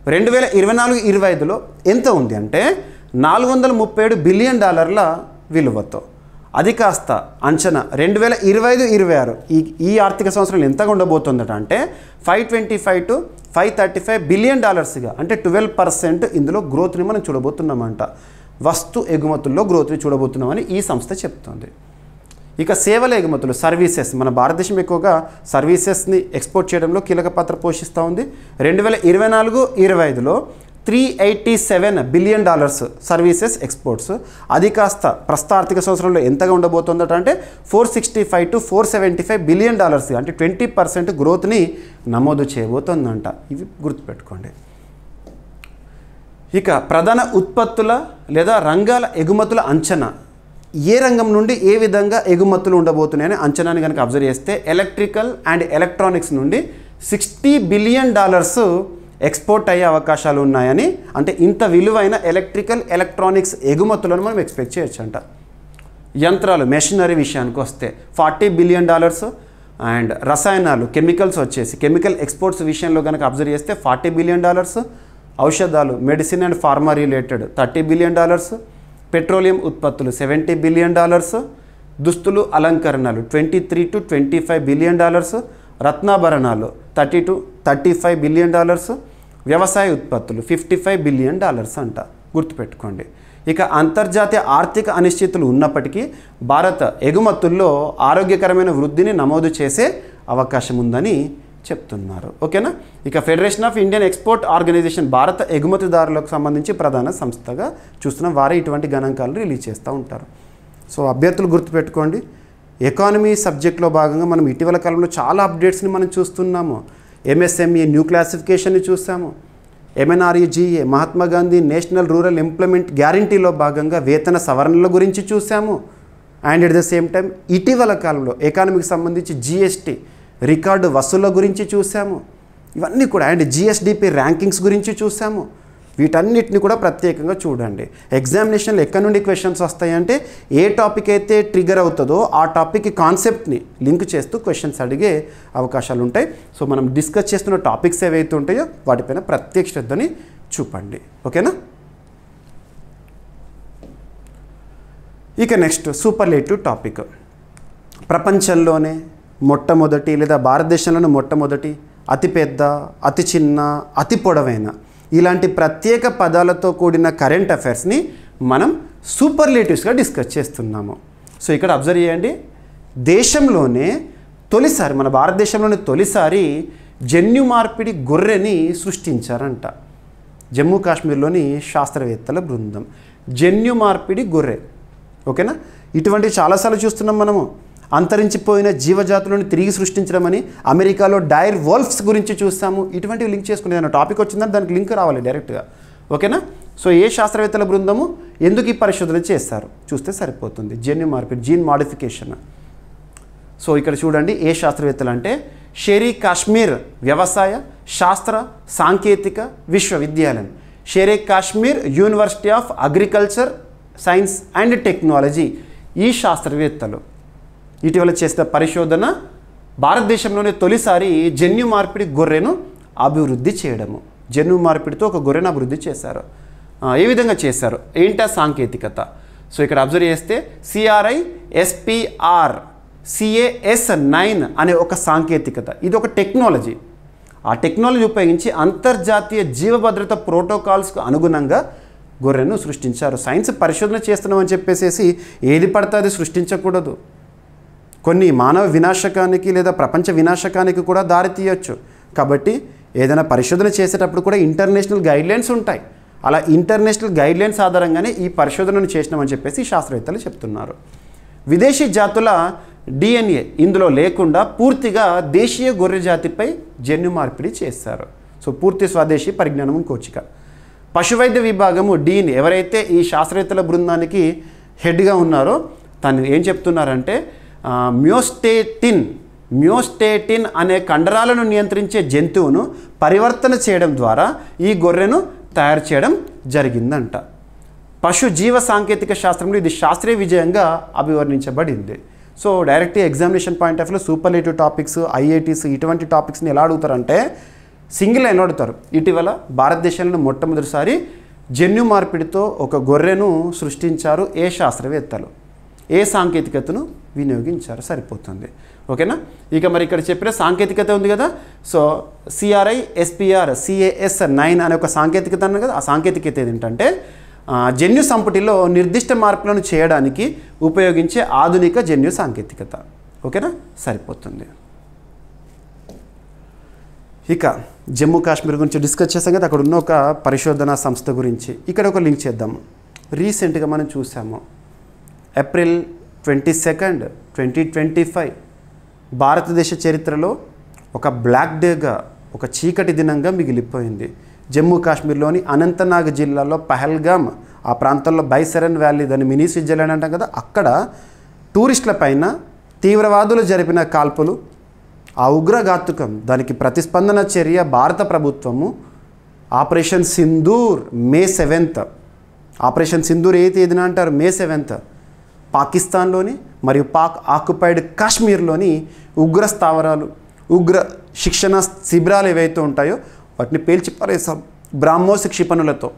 2024-25లో ఎంత ఉంది అంటే $437 బిలియన్ విలువతో. అది కాస్త అంచనా 2025-26 ఈ ఆర్థిక సంవత్సరంలో ఎంతగా ఉండబోతుందట అంటే $525-535 బిలియన్ అంటే 12% ఇందులో గ్రోత్ని మనం చూడబోతున్నామంట. వస్తు ఎగుమతుల్లో గ్రోత్ని చూడబోతున్నామని ఈ సంస్థ చెప్తుంది. ఇక సేవల ఎగుమతులు సర్వీసెస్, మన భారతదేశం ఎక్కువగా సర్వీసెస్ని ఎక్స్పోర్ట్ చేయడంలో కీలక పాత్ర పోషిస్తూ ఉంది. 2024-25లో $387 బిలియన్ సర్వీసెస్ ఎక్స్పోర్ట్స్. అది కాస్త ప్రస్తుత ఆర్థిక సంవత్సరంలో ఎంతగా ఉండబోతుందట అంటే $465-475 బిలియన్ అంటే 20% గ్రోత్ని నమోదు చేయబోతోందంట. ఇవి గుర్తుపెట్టుకోండి. ఇక ప్రధాన ఉత్పత్తుల లేదా రంగాల ఎగుమతుల అంచనా, ఏ రంగం నుండి ఏ విధంగా ఎగుమతులు ఉండబోతున్నాయని అంచనాని కనుక అబ్జర్వ్ చేస్తే ఎలక్ట్రికల్ అండ్ ఎలక్ట్రానిక్స్ నుండి $60 బిలియన్ ఎక్స్పోర్ట్ అయ్యే అవకాశాలు ఉన్నాయని, అంటే ఇంత విలువైన ఎలక్ట్రికల్ ఎలక్ట్రానిక్స్ ఎగుమతులను మనం ఎక్స్పెక్ట్ చేయొచ్చు అంట. యంత్రాలు మెషినరీ విషయానికి వస్తే $40 బిలియన్ అండ్ రసాయనాలు కెమికల్స్ వచ్చేసి కెమికల్ ఎక్స్పోర్ట్స్ విషయంలో కనుక అబ్జర్వ్ చేస్తే $40 బిలియన్, ఔషధాలు medicine and pharma related $30 billion, petroleum ఉత్పత్తులు $70 బిలియన్, దుస్తులు అలంకరణలు $23-25 బిలియన్, రత్నాభరణాలు $30-35 బిలియన్, వ్యవసాయ ఉత్పత్తులు $55 బిలియన్ అంట. గుర్తుపెట్టుకోండి. ఇక అంతర్జాతీయ ఆర్థిక అనిశ్చితులు ఉన్నప్పటికీ భారత ఎగుమతుల్లో ఆరోగ్యకరమైన వృద్ధిని నమోదు చేసే అవకాశం ఉందని చెప్తున్నారు. ఓకేనా. ఇక federation of Indian export organisation భారత ఎగుమతిదారులకు సంబంధించి ప్రధాన సంస్థగా చూస్తున్నాం. వారే ఇటువంటి గణాంకాలను రిలీజ్ చేస్తూ ఉంటారు. సో అభ్యర్థులు గుర్తుపెట్టుకోండి, ఎకానమీ సబ్జెక్ట్లో భాగంగా మనం ఇటీవల కాలంలో చాలా అప్డేట్స్ని మనం చూస్తున్నాము. ఎంఎస్ఎంఈ న్యూ క్లాసిఫికేషన్ని చూసాము. MNREGA Mahatma Gandhi national rural employment గ్యారంటీలో భాగంగా వేతన సవరణల గురించి చూసాము. And at the same time ఇటీవల కాలంలో ఎకానమీకి సంబంధించి జిఎస్టీ రికార్డు వసూళ్ల గురించి చూసాము. ఇవన్నీ కూడా అండ్ జిఎస్డిపి ర్యాంకింగ్స్ గురించి చూసాము. వీటన్నిటిని కూడా ప్రత్యేకంగా చూడండి. ఎగ్జామినేషన్లో ఎక్కడి నుండి క్వశ్చన్స్ వస్తాయంటే ఏ టాపిక్ అయితే ట్రిగర్ అవుతుందో ఆ టాపిక్ కాన్సెప్ట్ని లింక్ చేస్తూ క్వశ్చన్స్ అడిగే అవకాశాలు ఉంటాయి. సో మనం డిస్కస్ చేస్తున్న టాపిక్స్ ఏవైతే ఉంటాయో వాటిపైన ప్రత్యేక శ్రద్ధని చూపండి. ఓకేనా. ఇక నెక్స్ట్ సూపర్లేటివ్ టాపిక్. ప్రపంచంలోనే మొట్టమొదటి లేదా భారతదేశంలోనే మొట్టమొదటి అతిపెద్ద, అతి చిన్న, అతి పొడవైన ఇలాంటి ప్రత్యేక పదాలతో కూడిన కరెంట్ అఫైర్స్ని మనం సూపర్లేటివ్స్గా డిస్కస్ చేస్తున్నాము. సో ఇక్కడ అబ్జర్వ్ చేయండి, దేశంలోనే తొలిసారి మన భారతదేశంలోనే తొలిసారి జన్యు మార్పిడి గొర్రెని సృష్టించారంట. జమ్మూ కాశ్మీర్లోని శాస్త్రవేత్తల బృందం జన్యు మార్పిడి గొర్రె. ఓకేనా. ఇటువంటి చాలాసార్లు చూస్తున్నాం మనము. అంతరించిపోయిన జీవజాతులను తిరిగి సృష్టించడం అని అమెరికాలో డైర్ వోల్ఫ్స్ గురించి చూస్తాము. ఇటువంటివి లింక్ చేసుకునే ఏదైనా టాపిక్ వచ్చిందని దానికి లింక్ రావాలి డైరెక్ట్గా. ఓకేనా. సో ఏ శాస్త్రవేత్తల బృందము ఎందుకు ఈ పరిశోధన చేస్తారు చూస్తే సరిపోతుంది. జన్యు మార్పిడి, జీన్ మాడిఫికేషన్. సో ఇక్కడ చూడండి ఏ శాస్త్రవేత్తలు అంటే షేరీ కాశ్మీర్ వ్యవసాయ శాస్త్ర సాంకేతిక విశ్వవిద్యాలయం, Sher-e Kashmir university of agriculture science and technology. ఈ శాస్త్రవేత్తలు ఇటీవల చేసిన పరిశోధన భారతదేశంలోనే తొలిసారి జన్యు మార్పిడి గొర్రెను అభివృద్ధి చేయడము. జన్యు మార్పిడితో ఒక గొర్రెను అభివృద్ధి చేశారు. ఏ విధంగా చేశారు, ఏంటా సాంకేతికత? సో ఇక్కడ అబ్జర్వ్ చేస్తే CRISPR CAS9 అనే ఒక సాంకేతికత, ఇది ఒక టెక్నాలజీ. ఆ టెక్నాలజీ ఉపయోగించి అంతర్జాతీయ జీవభద్రత ప్రోటోకాల్స్కు అనుగుణంగా గొర్రెను సృష్టించారు. సైన్స్ పరిశోధన చేస్తున్నామని చెప్పేసి ఏది పడితే అది సృష్టించకూడదు. కొన్ని మానవ వినాశకానికి లేదా ప్రపంచ వినాశకానికి కూడా దారి తీయచ్చు. కాబట్టి ఏదైనా పరిశోధన చేసేటప్పుడు కూడా ఇంటర్నేషనల్ గైడ్లైన్స్ ఉంటాయి. అలా ఇంటర్నేషనల్ గైడ్లైన్స్ ఆధారంగానే ఈ పరిశోధనను చేసినామని చెప్పేసి శాస్త్రవేత్తలు చెప్తున్నారు. విదేశీ జాతుల DNA ఇందులో లేకుండా పూర్తిగా దేశీయ గొర్రె జాతిపై జన్యు మార్పిడి చేశారు. సో పూర్తి స్వదేశీ పరిజ్ఞానం కోచిక. పశువైద్య విభాగము డీన్ ఎవరైతే ఈ శాస్త్రవేత్తల బృందానికి హెడ్గా ఉన్నారో తను ఏం చెప్తున్నారంటే మ్యోస్టేటిన్ అనే కండరాలను నియంత్రించే జంతువును పరివర్తన చేయడం ద్వారా ఈ గొర్రెను తయారు చేయడం జరిగిందంట. పశు జీవ సాంకేతిక శాస్త్రంలో ఇది శాస్త్రీయ విజయంగా అభివర్ణించబడింది. So direct examination point of వ్యూలో సూపర్లేటివ్ టాపిక్స్, IITs ఇటువంటి టాపిక్స్ని ఎలా అడుగుతారంటే సింగిల్ లైన్ అడుగుతారు. ఇటీవల భారతదేశంలో మొట్టమొదటిసారి జన్యు మార్పిడితో ఒక గొర్రెను సృష్టించారు ఏ శాస్త్రవేత్తలు, ఏ సాంకేతికతను వినియోగించారు, సరిపోతుంది. ఓకేనా. ఇక మరి ఇక్కడ చెప్పిన సాంకేతికత ఉంది కదా. సో CRISPR CAS9 అనే ఒక సాంకేతికత అన్నారు కదా. ఆ సాంకేతికత ఏంటంటే జన్యు సంపుటిలో నిర్దిష్ట మార్పులను చేయడానికి ఉపయోగించే ఆధునిక జన్యు సాంకేతికత. ఓకేనా, సరిపోతుంది. ఇక జమ్మూ కాశ్మీర్ గురించి డిస్కస్ చేసాం కదా, అక్కడ ఉన్న ఒక పరిశోధనా సంస్థ గురించి ఇక్కడ ఒక లింక్ చేద్దాము. రీసెంట్గా మనం చూసాము ఏప్రిల్ 22, 2025 భారతదేశ చరిత్రలో ఒక బ్లాక్ డేగా, ఒక చీకటి దినంగా మిగిలిపోయింది. జమ్మూ కాశ్మీర్లోని అనంతనాగ్ జిల్లాలో పహల్గామ్, ఆ ప్రాంతంలో బైసరన్ వ్యాలీ, దాన్ని మినీ స్విట్జర్లాండ్ అంటాం కదా, అక్కడ టూరిస్టుల పైన తీవ్రవాదులు జరిపిన కాల్పులు, ఆ ఉగ్రఘాతుకం, దానికి ప్రతిస్పందన చర్య భారత ప్రభుత్వము operation Sindoor May 7th, operation Sindoor ఏ తేదీన అంటారు, May 7th పాకిస్తాన్లోని మరియు పాక్ ఆక్యుపైడ్ కాశ్మీర్లోని ఉగ్ర స్థావరాలు, ఉగ్ర శిక్షణ శిబిరాలు ఏవైతే ఉంటాయో వాటిని పేల్చి పారేసాం బ్రాహ్మోస్ క్షిపణులతో.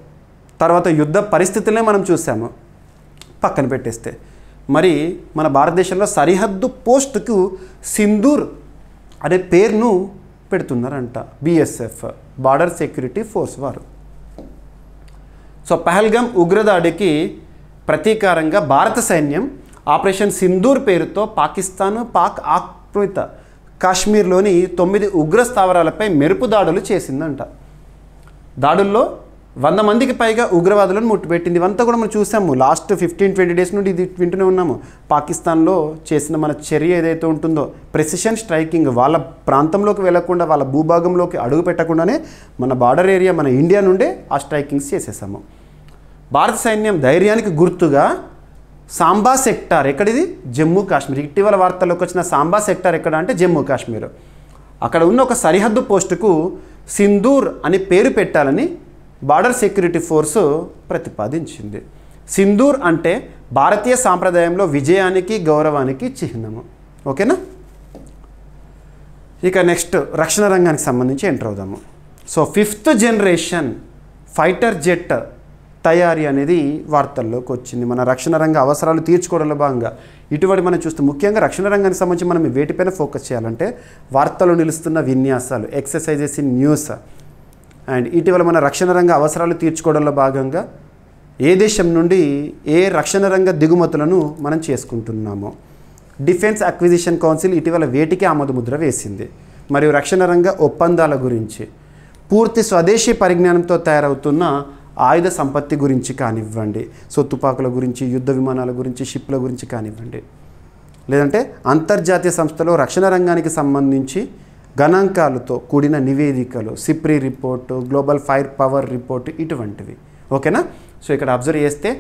తర్వాత యుద్ధ పరిస్థితులనే మనం చూసాము. పక్కన పెట్టేస్తే మరి మన భారతదేశంలో సరిహద్దు పోస్టుకు సింధూర్ అనే పేరును పెడుతున్నారంట BSF, బార్డర్ సెక్యూరిటీ ఫోర్స్ వారు. సో పహల్గామ్ ఉగ్రదాడికి ప్రతీకారంగా భారత సైన్యం ఆపరేషన్ సింధూర్ పేరుతో పాకిస్తాన్, పాక్ ఆక్రమిత కాశ్మీర్లోని 9 ఉగ్ర స్థావరాలపై మెరుపు దాడులు చేసిందంట. దాడుల్లో 100 మందికి పైగా ఉగ్రవాదులను ముట్టుపెట్టింది. ఇవంతా కూడా మనం చూసాము. లాస్ట్ 15-20 డేస్ నుండి ఇది వింటూనే ఉన్నాము. పాకిస్తాన్లో చేసిన మన చర్య ఏదైతే ఉంటుందో, ప్రెసిషన్ స్ట్రైకింగ్, వాళ్ళ ప్రాంతంలోకి వెళ్లకుండా, వాళ్ళ భూభాగంలోకి అడుగు పెట్టకుండానే మన బార్డర్ ఏరియా, మన ఇండియా నుండే ఆ స్ట్రైకింగ్స్ చేసేసాము. భారత సైన్యం ధైర్యానికి గుర్తుగా సాంబా సెక్టార్, ఎక్కడిది? జమ్మూ కాశ్మీర్. ఇటీవల వార్తల్లోకి వచ్చిన సాంబా సెక్టార్ ఎక్కడ అంటే జమ్మూ కాశ్మీర్. అక్కడ ఉన్న ఒక సరిహద్దు పోస్టుకు సింధూర్ అని పేరు పెట్టాలని బార్డర్ సెక్యూరిటీ ఫోర్సు ప్రతిపాదించింది. సింధూర్ అంటే భారతీయ సాంప్రదాయంలో విజయానికి, గౌరవానికి చిహ్నము. ఓకేనా? ఇక నెక్స్ట్ రక్షణ రంగానికి సంబంధించి ఎంటర్ అవుదాము. So 5th generation fighter jet తయారీ అనేది వార్తల్లోకి వచ్చింది. మన రక్షణ రంగ అవసరాలు తీర్చుకోవడంలో భాగంగా ఇటువంటి మనం చూస్తే ముఖ్యంగా రక్షణ రంగానికి సంబంధించి మనం వేటిపైన ఫోకస్ చేయాలంటే వార్తలు నిలుస్తున్న విన్యాసాలు, ఎక్సర్సైజెస్ ఇన్ న్యూస్. అండ్ ఇటీవల మన రక్షణ రంగ అవసరాలు తీర్చుకోవడంలో భాగంగా ఏ దేశం నుండి ఏ రక్షణ రంగ దిగుమతులను మనం చేసుకుంటున్నామో. డిఫెన్స్ అక్విజిషన్ కౌన్సిల్ ఇటీవల వేటికి ఆమోద ముద్ర వేసింది. మరియు రక్షణ రంగ ఒప్పందాల గురించి, పూర్తి స్వదేశీ పరిజ్ఞానంతో తయారవుతున్న ఆయుధ సంపత్తి గురించి కానివ్వండి, సో తుపాకుల గురించి, యుద్ధ విమానాల గురించి, షిప్ల గురించి కానివ్వండి, లేదంటే అంతర్జాతీయ సంస్థలో రక్షణ రంగానికి సంబంధించి గణాంకాలతో కూడిన నివేదికలు, SIPRI report, global fire power report, ఇటువంటివి. ఓకేనా? సో ఇక్కడ అబ్జర్వ్ చేస్తే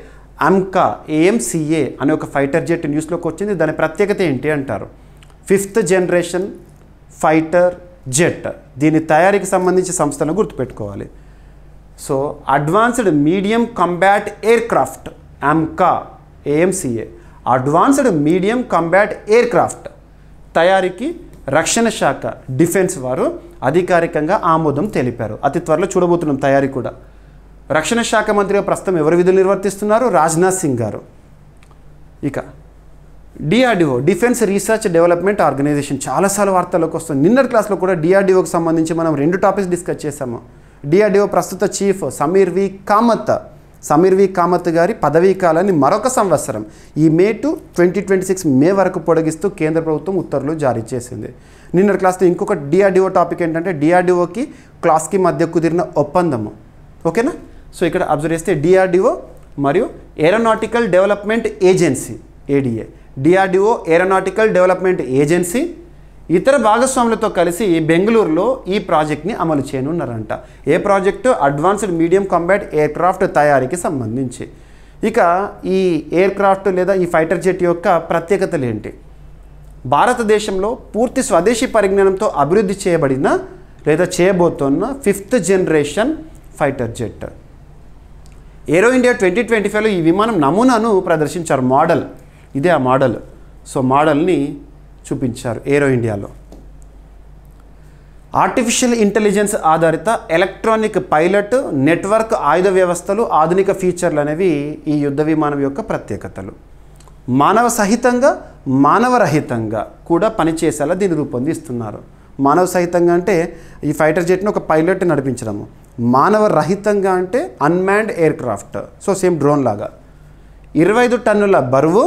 AMCA అనే ఒక ఫైటర్ జెట్ న్యూస్లోకి వచ్చింది. దాని ప్రత్యేకత ఏంటి అంటారు, 5th జనరేషన్ ఫైటర్ జెట్. దీని తయారీకి సంబంధించి సంస్థలను గుర్తుపెట్టుకోవాలి. So advanced medium combat air craft, AMCA, advanced medium combat air craft తయారీకి రక్షణ శాఖ, డిఫెన్స్ వారు అధికారికంగా ఆమోదం తెలిపారు. అతి త్వరలో చూడబోతున్నాం తయారీ కూడా. రక్షణ శాఖ మంత్రిగా ప్రస్తుతం ఎవరు విధులు నిర్వర్తిస్తున్నారు? రాజ్నాథ్ సింగ్ గారు. ఇక DRDO, defence research development organisation, చాలాసార్లు వార్తల్లోకి వస్తుంది. నిన్నటి క్లాస్లో కూడా DRDOకి సంబంధించి మనం 2 టాపిక్స్ డిస్కస్ చేసాము. DRDO ప్రస్తుత చీఫ్ సమీర్ వి కామత్ గారి పదవీ కాలాన్ని మరొక సంవత్సరం, ఈ మే టు 2026 మే వరకు పొడిగిస్తూ కేంద్ర ప్రభుత్వం ఉత్తర్వులు జారీ చేసింది. నిన్నటి క్లాస్లో ఇంకొక DRDO టాపిక్ ఏంటంటే DRDOకి క్లాస్కి మధ్య కుదిరిన ఒప్పందము. ఓకేనా? సో ఇక్కడ అబ్జర్వ్ చేస్తే DRDO మరియు aeronautical development agency, ADA, DRDO aeronautical development agency ఇతర భాగస్వాములతో కలిసి బెంగళూరులో ఈ ప్రాజెక్ట్ని అమలు చేయనున్నారంట. ఏ project? Advanced medium combat aircraft తయారీకి సంబంధించి. ఇక ఈ ఎయిర్ క్రాఫ్ట్ లేదా ఈ ఫైటర్ జెట్ యొక్క ప్రత్యేకతలు ఏంటి? భారతదేశంలో పూర్తి స్వదేశీ పరిజ్ఞానంతో అభివృద్ధి చేయబడిన లేదా చేయబోతున్న 5th జనరేషన్ ఫైటర్ జెట్. ఏరో ఇండియా 2025లో ఈ విమానం నమూనాను ప్రదర్శించారు. మోడల్ ఇదే ఆ మోడల్. సో మోడల్ని చూపించారు ఏరో ఇండియాలో. ఆర్టిఫిషియల్ ఇంటెలిజెన్స్ ఆధారిత ఎలక్ట్రానిక్ పైలట్ నెట్వర్క్ ఆయుధ వ్యవస్థలు, ఆధునిక ఫీచర్లు అనేవి ఈ యుద్ధ విమానం యొక్క ప్రత్యేకతలు. మానవ సహితంగా, మానవరహితంగా కూడా పనిచేసేలా దీన్ని రూపొందిస్తున్నారు. మానవ సహితంగా అంటే ఈ ఫైటర్ జెట్ని ఒక పైలట్ నడిపించడము, మానవ రహితంగా అంటే unmanned air craft, so same drone లాగా. 25 టన్నుల బరువు,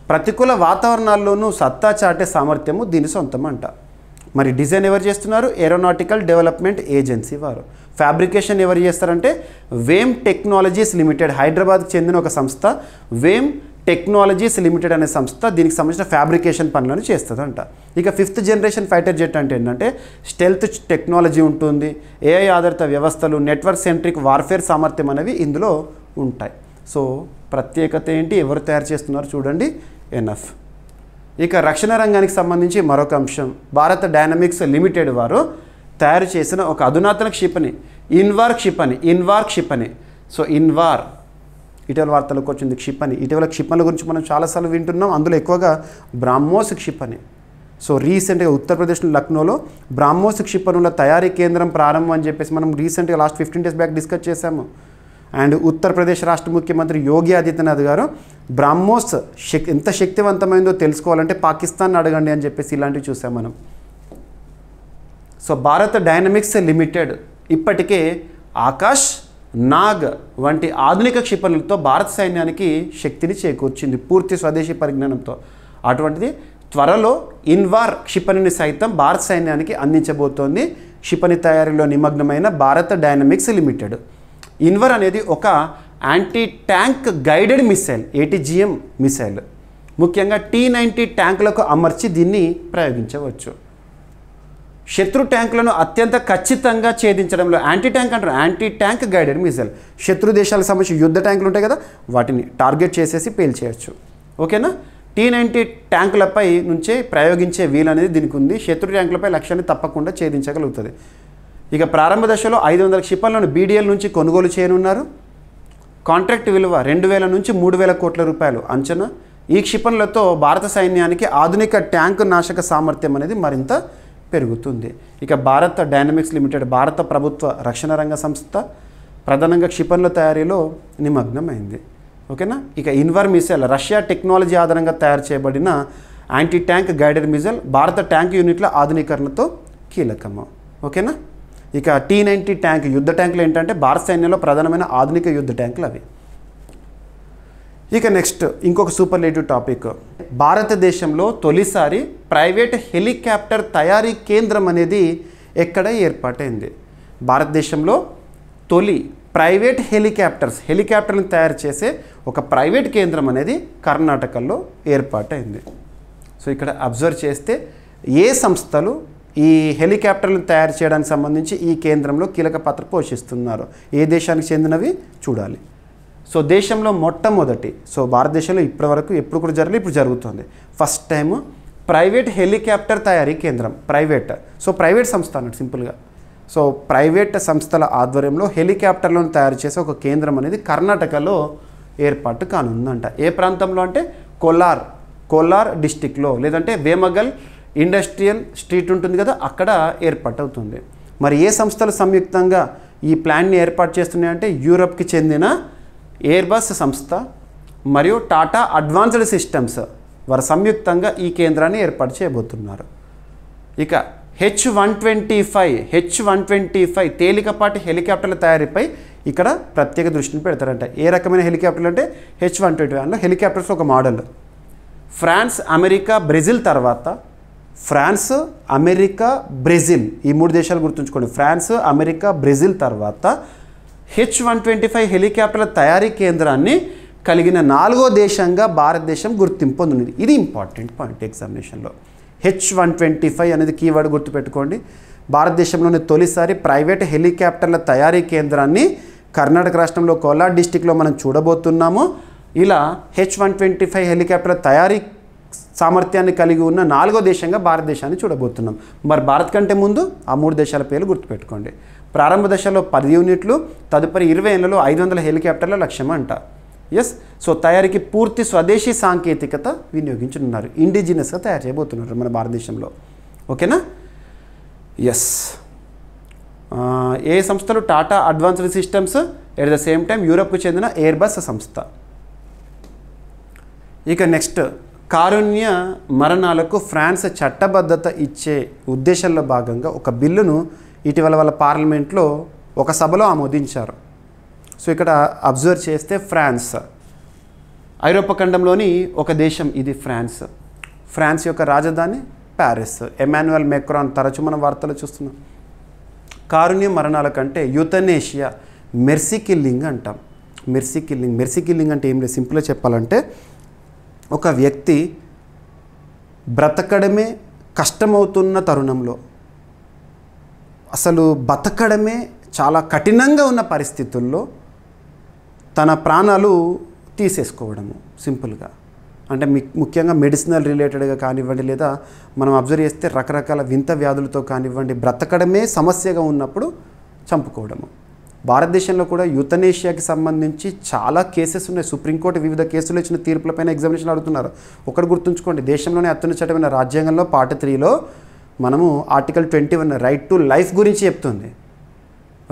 ప్రతికూల వాతావరణాల్లోనూ సత్తా చాటే సామర్థ్యము దీని సొంతమంట. మరి డిజైన్ ఎవరు చేస్తున్నారు? ఏరోనాటికల్ డెవలప్మెంట్ ఏజెన్సీ వారు. ఫ్యాబ్రికేషన్ ఎవరు చేస్తారంటే వేమ్ టెక్నాలజీస్ లిమిటెడ్, హైదరాబాద్కి చెందిన ఒక సంస్థ, వేమ్ టెక్నాలజీస్ లిమిటెడ్ అనే సంస్థ దీనికి సంబంధించిన ఫ్యాబ్రికేషన్ పనులను చేస్తుందంట. ఇక 5th జనరేషన్ ఫైటర్ జెట్ అంటే ఏంటంటే స్టెల్త్ టెక్నాలజీ ఉంటుంది, AI ఆధారిత వ్యవస్థలు, నెట్వర్క్ సెంట్రిక్ వార్ఫేర్ సామర్థ్యం అనేవి ఇందులో ఉంటాయి. సో ప్రత్యేకత ఏంటి, ఎవరు తయారు చేస్తున్నారు చూడండి, ఎన్ఎఫ్. ఇక రక్షణ రంగానికి సంబంధించి మరొక అంశం, భారత్ డైనమిక్స్ లిమిటెడ్ వారు తయారు చేసిన ఒక అధునాతన క్షిపణి, ఇన్వార్ క్షిపణి. సో ఇన్వార్ ఇటీవల వార్తలకు వచ్చింది క్షిపణి. ఇటీవల క్షిపణుల గురించి మనం చాలాసార్లు వింటున్నాం, అందులో ఎక్కువగా బ్రాహ్మోస్ క్షిపణి. సో రీసెంట్గా ఉత్తరప్రదేశ్లో లక్నోలో బ్రాహ్మోస్ క్షిపణుల తయారీ కేంద్రం ప్రారంభం అని చెప్పేసి మనం రీసెంట్గా లాస్ట్ 15 డేస్ బ్యాక్ డిస్కస్ చేశాము. అండ్ ఉత్తరప్రదేశ్ రాష్ట్ర ముఖ్యమంత్రి యోగి ఆదిత్యనాథ్ గారు బ్రాహ్మోస్ ఎంత శక్తివంతమైందో తెలుసుకోవాలంటే పాకిస్తాన్ అడగండి అని చెప్పేసి ఇలాంటివి చూసాం మనం. సో భారత్ డైనమిక్స్ లిమిటెడ్ ఇప్పటికే ఆకాష్, నాగ్ వంటి ఆధునిక క్షిపణులతో భారత సైన్యానికి శక్తిని చేకూర్చింది పూర్తి స్వదేశీ పరిజ్ఞానంతో. అటువంటిది త్వరలో ఇన్వార్ క్షిపణిని సైతం భారత సైన్యానికి అందించబోతోంది క్షిపణి తయారీలో నిమగ్నమైన భారత్ డైనమిక్స్ లిమిటెడ్. ఇన్వర్ అనేది ఒక anti tank guided missile, ATGM missile. ముఖ్యంగా T-90 ట్యాంకులకు అమర్చి దీన్ని ప్రయోగించవచ్చు. శత్రు ట్యాంకులను అత్యంత ఖచ్చితంగా ఛేదించడంలో యాంటీ ట్యాంక్ గైడెడ్ మిసైల్. శత్రు దేశాలకు సంబంధించి యుద్ధ ట్యాంకులు ఉంటాయి కదా, వాటిని టార్గెట్ చేసేసి పేల్చేయచ్చు. ఓకేనా. T-90 ట్యాంకులపై నుంచే ప్రయోగించే వీలు అనేది దీనికి ఉంది. శత్రు ట్యాంకులపై లక్ష్యాన్ని తప్పకుండా ఛేదించగలుగుతుంది. ఇక ప్రారంభ దశలో 500 క్షిపణులను BDL నుంచి కొనుగోలు చేయనున్నారు. కాంట్రాక్ట్ విలువ 2000 నుంచి 3000 కోట్ల రూపాయలు అంచనా. ఈ క్షిపణులతో భారత సైన్యానికి ఆధునిక ట్యాంకు నాశక సామర్థ్యం అనేది మరింత పెరుగుతుంది. ఇక భారత్ డైనమిక్స్ లిమిటెడ్ భారత ప్రభుత్వ రక్షణ రంగ సంస్థ ప్రధానంగా క్షిపణుల తయారీలో నిమగ్నమైంది. ఓకేనా. ఇక ఇన్వర్ మిసైల్ రష్యా టెక్నాలజీ ఆధారంగా తయారు చేయబడిన యాంటీ ట్యాంక్ గైడెడ్ మిసైల్ భారత ట్యాంక్ యూనిట్ల ఆధునీకరణతో కీలకము. ఓకేనా. ఇక T-90 ట్యాంక్ యుద్ధ ట్యాంకులు ఏంటంటే భారత సైన్యంలో ప్రధానమైన ఆధునిక యుద్ధ ట్యాంకులు అవి. ఇక నెక్స్ట్ ఇంకొక సూపర్లేటివ్ టాపిక్. భారతదేశంలో తొలిసారి ప్రైవేట్ హెలికాప్టర్ తయారీ కేంద్రం అనేది ఎక్కడ ఏర్పాటైంది? భారతదేశంలో తొలి ప్రైవేట్ హెలికాప్టర్లను తయారు చేసే ఒక ప్రైవేట్ కేంద్రం అనేది కర్ణాటకలో ఏర్పాటైంది. సో ఇక్కడ అబ్జర్వ్ చేస్తే ఏ సంస్థలు ఈ హెలికాప్టర్లను తయారు చేయడానికి సంబంధించి ఈ కేంద్రంలో కీలక పాత్ర పోషిస్తున్నారు, ఏ దేశానికి చెందినవి చూడాలి. సో దేశంలో మొట్టమొదటి, సో భారతదేశంలో ఇప్పటివరకు ఎప్పుడు కూడా జరగలేదు, ఇప్పుడు జరుగుతుంది. ఫస్ట్ టైం ప్రైవేట్ హెలికాప్టర్ తయారీ కేంద్రం, ప్రైవేట్ సంస్థ అన్నట్టు సింపుల్గా. సో ప్రైవేట్ సంస్థల ఆధ్వర్యంలో హెలికాప్టర్లను తయారు చేసే ఒక కేంద్రం అనేది కర్ణాటకలో ఏర్పాటు కానుందంట. ఏ ప్రాంతంలో అంటే కోలార్ డిస్టిక్లో, లేదంటే వేమగల్ ఇండస్ట్రియల్ స్ట్రీట్ ఉంటుంది కదా, అక్కడ ఏర్పాటు అవుతుంది. మరి ఏ సంస్థలు సంయుక్తంగా ఈ ప్లాన్ని ఏర్పాటు చేస్తున్నాయంటే యూరప్కి చెందిన ఎయిర్బస్ సంస్థ మరియు టాటా అడ్వాన్స్డ్ సిస్టమ్స్ వారు సంయుక్తంగా ఈ కేంద్రాన్ని ఏర్పాటు చేయబోతున్నారు. ఇక H-125 తేలికపాటి హెలికాప్టర్ల తయారీపై ఇక్కడ ప్రత్యేక దృష్టిని పెడతారంట. ఏ రకమైన హెలికాప్టర్లు అంటే H-125 అందులో హెలికాప్టర్స్ ఒక మోడల్. ఫ్రాన్స్, అమెరికా, బ్రెజిల్ తర్వాత ఈ 3 దేశాలు గుర్తుంచుకోండి. ఫ్రాన్స్, అమెరికా, బ్రెజిల్ తర్వాత H-125 హెలికాప్టర్ల తయారీ కేంద్రాన్ని కలిగిన 4వ దేశంగా భారతదేశం గుర్తింపు పొందింది. ఇది ఇంపార్టెంట్ పాయింట్ ఎగ్జామినేషన్లో. H-125 అనేది కీవర్డ్ గుర్తుపెట్టుకోండి. భారతదేశంలోని తొలిసారి ప్రైవేట్ హెలికాప్టర్ల తయారీ కేంద్రాన్ని కర్ణాటక రాష్ట్రంలో కోలార్ డిస్టిక్లో మనం చూడబోతున్నాము. ఇలా H-125 హెలికాప్టర్ల తయారీ సామర్థ్యాన్ని కలిగి ఉన్న 4వ దేశంగా భారతదేశాన్ని చూడబోతున్నాం. మరి భారత్ కంటే ముందు ఆ 3 దేశాల పేర్లు గుర్తుపెట్టుకోండి. ప్రారంభ దశలో 10 యూనిట్లు, తదుపరి 20 ఏళ్లలో 500 హెలికాప్టర్ల లక్ష్యం అంట. సో తయారీకి పూర్తి స్వదేశీ సాంకేతికత వినియోగించనున్నారు. ఇండిజినస్గా తయారు చేయబోతున్నారు మన భారతదేశంలో. ఓకేనా. ఏ సంస్థలు? Tata advanced systems, at the same time యూరప్కు చెందిన ఎయిర్బస్ సంస్థ. ఇక నెక్స్ట్, కారుణ్య మరణాలకు ఫ్రాన్స్ చట్టబద్ధత ఇచ్చే ఉద్దేశంలో భాగంగా ఒక బిల్లును ఇటీవల వాళ్ళ పార్లమెంట్లో ఒక సభలో ఆమోదించారు. సో ఇక్కడ అబ్జర్వ్ చేస్తే ఫ్రాన్స్ ఐరోపా ఖండంలోని ఒక దేశం ఇది. ఫ్రాన్స్ యొక్క రాజధాని ప్యారిస్. ఎమాన్యుయల్ మెక్రాన్ తరచు మనం వార్తలు చూస్తున్నాం. కారుణ్య మరణాల కంటే యూథనేషియా, మెర్సీ కిల్లింగ్ అంటాం. మెర్సీ కిల్లింగ్ అంటే ఏం లేదు, సింపుల్గా చెప్పాలంటే ఒక వ్యక్తి బ్రతకడమే కష్టమవుతున్న తరుణంలో, అసలు బతకడమే చాలా కఠినంగా ఉన్న పరిస్థితుల్లో తన ప్రాణాలు తీసేసుకోవడము సింపుల్గా. అంటే ముఖ్యంగా మెడిసినల్ రిలేటెడ్గా కానివ్వండి, లేదా మనం అబ్జర్వ్ చేస్తే రకరకాల వింత వ్యాధులతో కానివ్వండి, బ్రతకడమే సమస్యగా ఉన్నప్పుడు చంపుకోవడము. భారతదేశంలో కూడా యూథనేషియాకి సంబంధించి చాలా కేసెస్ ఉన్నాయి. సుప్రీంకోర్టు వివిధ కేసులు ఇచ్చిన తీర్పులపైన ఎగ్జామినేషన్ అడుగుతున్నారు. ఒకటి గుర్తుంచుకోండి, దేశంలోనే అత్యున్నత చట్టమైన రాజ్యాంగంలో పార్ట్ 3లో మనము ఆర్టికల్ 21 రైట్ టు లైఫ్ గురించి చెప్తుంది.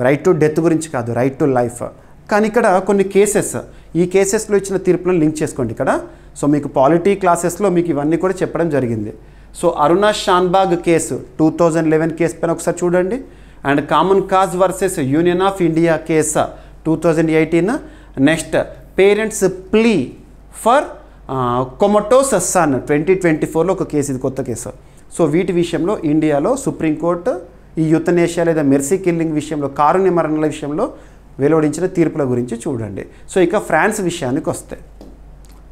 రైట్ టు డెత్ గురించి కాదు, రైట్ టు లైఫ్. కానీ ఇక్కడ కొన్ని కేసెస్, ఈ కేసెస్లో ఇచ్చిన తీర్పులను లింక్ చేసుకోండి ఇక్కడ. సో మీకు పాలిటీ క్లాసెస్లో మీకు ఇవన్నీ కూడా చెప్పడం జరిగింది. So Aruna Shanbaug case 2011 case పైన ఒకసారి చూడండి. And common cause versus union of India case 2018. Next parents plea for comatose son 2024లో ఒక కేసు, ఇది కొత్త కేసు. సో వీటి విషయంలో ఇండియాలో సుప్రీంకోర్టు ఈ యుతనేషియా లేదా మెర్సీ కిల్లింగ్ విషయంలో, కారుణ్య మరణాల విషయంలో వెలువడించిన తీర్పుల గురించి చూడండి. సో ఇక ఫ్రాన్స్ విషయానికి వస్తే,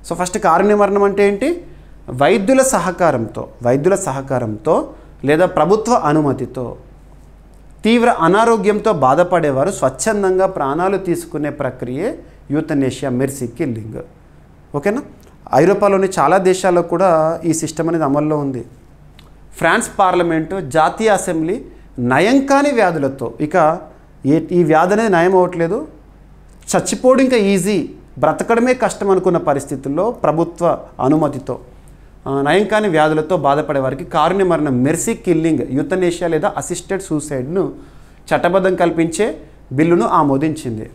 సో ఫస్ట్ కారుణ్య మరణం అంటే ఏంటి? వైద్యుల సహకారంతో లేదా ప్రభుత్వ అనుమతితో తీవ్ర అనారోగ్యంతో బాధపడేవారు స్వచ్ఛందంగా ప్రాణాలు తీసుకునే ప్రక్రియే యూతనేషియా, మెర్సీ కిల్లింగ్. ఓకేనా? ఐరోపాలోని చాలా దేశాల్లో కూడా ఈ సిస్టమ్ అనేది అమల్లో ఉంది. ఫ్రాన్స్ పార్లమెంటు, జాతీయ అసెంబ్లీ నయం కాని వ్యాధులతో, ఇక ఈ వ్యాధి అనేది నయం అవ్వట్లేదు, చచ్చిపోవడం ఇంకా ఈజీ, బ్రతకడమే కష్టం అనుకున్న పరిస్థితుల్లో ప్రభుత్వ అనుమతితో నయం కాని వ్యాధులతో బాధపడే వారికి కారుణ్య మరణం, మెర్సీ కిల్లింగ్, యూతనేషియా లేదా అసిస్టెడ్ సూసైడ్ను చట్టబద్ధం కల్పించే బిల్లును ఆమోదించింది.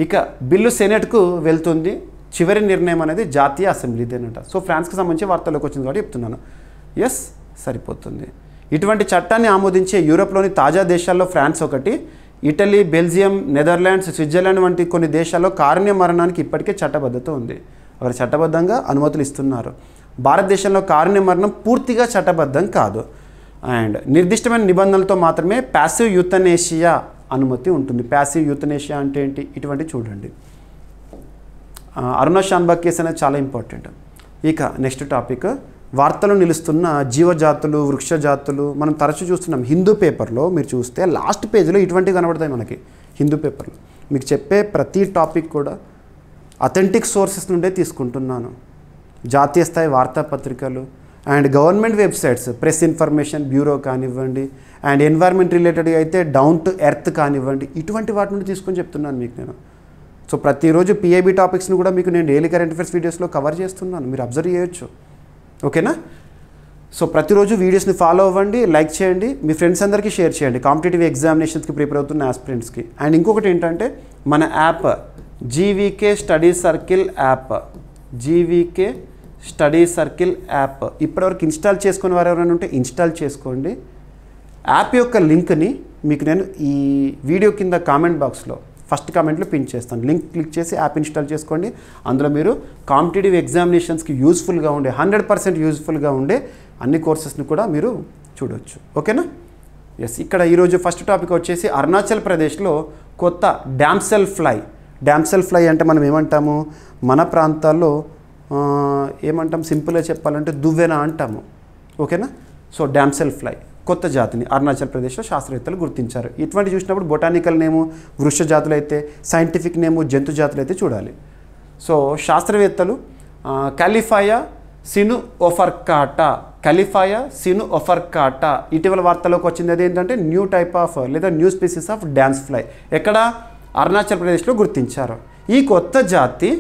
ఇక బిల్లు సెనెట్కు వెళ్తుంది. చివరి నిర్ణయం అనేది జాతీయ అసెంబ్లీదేనట. సో ఫ్రాన్స్కి సంబంధించి వార్తల్లోకి వచ్చింది కాబట్టి చెప్తున్నాను. ఎస్, సరిపోతుంది. ఇటువంటి చట్టాన్ని ఆమోదించే యూరోప్లోని తాజా దేశాల్లో ఫ్రాన్స్ ఒకటి. ఇటలీ, బెల్జియం, నెదర్లాండ్స్, స్విట్జర్లాండ్ వంటి కొన్ని దేశాల్లో కారుణ్య మరణానికి ఇప్పటికే చట్టబద్ధత ఉంది. అక్కడ చట్టబద్ధంగా అనుమతులు ఇస్తున్నారు. భారతదేశంలో కారుణ్య మరణం పూర్తిగా చట్టబద్ధం కాదు. అండ్ నిర్దిష్టమైన నిబంధనలతో మాత్రమే ప్యాసివ్ యూతనేషియా అనుమతి ఉంటుంది. ప్యాసివ్ యూతనేషియా అంటే ఏంటి? ఇటువంటి చూడండి. అరుణ షాన్బాగ్ కేసు అనేది చాలా ఇంపార్టెంట్. ఇక నెక్స్ట్ టాపిక్, వార్తలు నిలుస్తున్న జీవజాతులు, వృక్షజాతులు మనం తరచూ చూస్తున్నాం. హిందూ పేపర్లో మీరు చూస్తే లాస్ట్ పేజీలో ఇటువంటివి కనబడతాయి మనకి. హిందూ పేపర్లో మీకు చెప్పే ప్రతి టాపిక్ కూడా అథెంటిక్ సోర్సెస్ నుండే తీసుకుంటున్నాను. జాతీయ స్థాయి వార్తాపత్రికలు and government websites, press information bureau కానివ్వండి, అండ్ ఎన్వైర్న్మెంట్ రిలేటెడ్గా అయితే డౌన్ టు ఎర్త్ కానివ్వండి, ఇటువంటి వాటి నుండి తీసుకొని చెప్తున్నాను మీకు నేను. సో ప్రతిరోజు పిఐబి టాపిక్స్ని కూడా మీకు నేను డైలీ కరెంట్ అఫైర్స్ వీడియోస్లో కవర్ చేస్తున్నాను, మీరు అబ్జర్వ్ చేయొచ్చు. ఓకేనా? సో ప్రతిరోజు వీడియోస్ని ఫాలో అవ్వండి, లైక్ చేయండి, మీ ఫ్రెండ్స్ అందరికీ షేర్ చేయండి, కాంపిటేటివ్ ఎగ్జామినేషన్స్కి ప్రిపేర్ అవుతున్న ఆస్పిరెంట్స్కి. అండ్ ఇంకొకటి ఏంటంటే మన app GVK study circle app, GVK study circle app ఇప్పటివరకు ఇన్స్టాల్ చేసుకుని వారు ఎవరైనా ఉంటే ఇన్స్టాల్ చేసుకోండి. యాప్ యొక్క లింక్ని మీకు నేను ఈ వీడియో కింద కామెంట్ బాక్స్లో ఫస్ట్ కామెంట్లో పిన్ చేస్తాను. లింక్ క్లిక్ చేసి యాప్ ఇన్స్టాల్ చేసుకోండి. అందులో మీరు కాంపిటేటివ్ ఎగ్జామినేషన్స్కి యూస్ఫుల్గా ఉండే 100% యూస్ఫుల్గా ఉండే అన్ని కోర్సెస్ని కూడా మీరు చూడవచ్చు. ఓకేనా? ఎస్, ఇక్కడ ఈరోజు ఫస్ట్ టాపిక్ వచ్చేసి అరుణాచల్ ప్రదేశ్లో కొత్త డామ్సెల్ ఫ్లై అంటే మనం ఏమంటాము, మన ప్రాంతాల్లో ఏమంటాం, సింపుల్గా చెప్పాలంటే దువ్వెన అంటాము. ఓకేనా? సో డామ్సెల్ ఫ్లై కొత్త జాతిని అరుణాచల్ ప్రదేశ్లో శాస్త్రవేత్తలు గుర్తించారు. ఇటువంటి చూసినప్పుడు బొటానికల్ నేము వృక్ష జాతులు అయితే, సైంటిఫిక్ నేము జంతు జాతులు అయితే చూడాలి. సో శాస్త్రవేత్తలు కాలిఫాయా సినుఒఫర్కాటా ఇటీవల వార్తలోకి వచ్చింది. అదేంటంటే న్యూ టైప్ ఆఫ్ లేదా new species of dance fly ఎక్కడ అరుణాచల్ ప్రదేశ్లో గుర్తించారు. ఈ కొత్త జాతి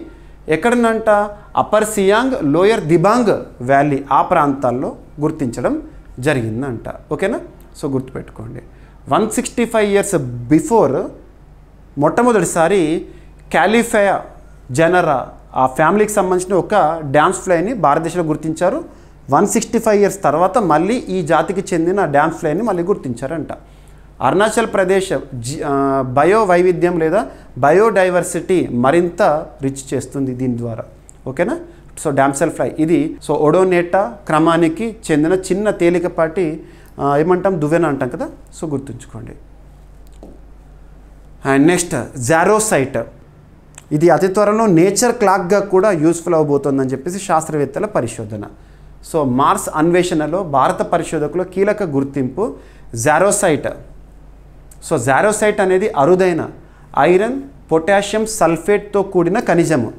ఎక్కడనంట upper Siang, lower Dibang valley ఆ ప్రాంతాల్లో గుర్తించడం జరిగిందంట. ఓకేనా? సో గుర్తుపెట్టుకోండి. 165 years బిఫోర్ మొట్టమొదటిసారి కాలిఫాయా జెనరా ఆ ఫ్యామిలీకి సంబంధించిన ఒక డాన్స్ ఫ్లైని భారతదేశంలో గుర్తించారు. 165 years తర్వాత మళ్ళీ ఈ జాతికి చెందిన డాన్స్ ఫ్లైని మళ్ళీ గుర్తించారంట. అరుణాచల్ ప్రదేశ్ బయో వైవిధ్యం లేదా బయోడైవర్సిటీ మరింత రిచ్ చేస్తుంది దీని ద్వారా. ఓకేనా? సో డామ్సెల్ ఫ్లై ఇది సో ఒడోనేటా క్రమానికి చెందిన చిన్న తేలికపాటి ఏమంటాం, దువ్వెన అంటాం కదా. సో గుర్తుంచుకోండి. అండ్ నెక్స్ట్ జారోసైట్, ఇది అతి త్వరలో నేచర్ క్లాక్గా కూడా యూస్ఫుల్ అవబోతోందని చెప్పేసి శాస్త్రవేత్తల పరిశోధన. సో మార్స్ అన్వేషణలో భారత పరిశోధకుల కీలక గుర్తింపు జారోసైట్. సో జారోసైట్ అనేది అరుదైన ఐరన్, పొటాషియం సల్ఫేట్తో కూడిన ఖనిజము.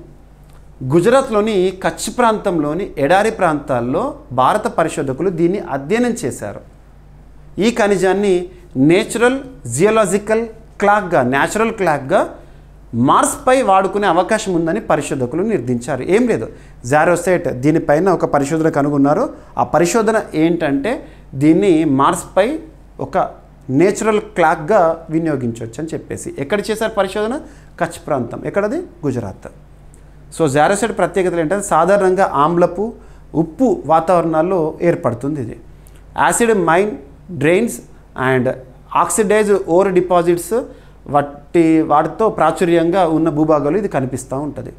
గుజరాత్లోని కచ్ ప్రాంతంలోని ఎడారి ప్రాంతాల్లో భారత పరిశోధకులు దీన్ని అధ్యయనం చేశారు. ఈ ఖనిజాన్ని న్యాచురల్ క్లాక్గా మార్స్పై వాడుకునే అవకాశం ఉందని పరిశోధకులు నిర్ధారించారు. ఏం లేదు, జారోసైట్ దీనిపైన ఒక పరిశోధన కనుగొన్నారు. ఆ పరిశోధన ఏంటంటే దీన్ని మార్స్పై ఒక నేచురల్ క్లాక్గా వినియోగించవచ్చు అని చెప్పేసి. ఎక్కడ చేశారు పరిశోధన? కచ్ ప్రాంతం. ఎక్కడది? గుజరాత్. సో జారోసైట్ ప్రత్యేకతలు ఏంటంటే సాధారణంగా ఆమ్లపు, ఉప్పు వాతావరణాల్లో ఏర్పడుతుంది. ఇది acid mine drains and oxidised ore deposits వాటితో ప్రాచుర్యంగా ఉన్న భూభాగాలు ఇది కనిపిస్తూ ఉంటుంది.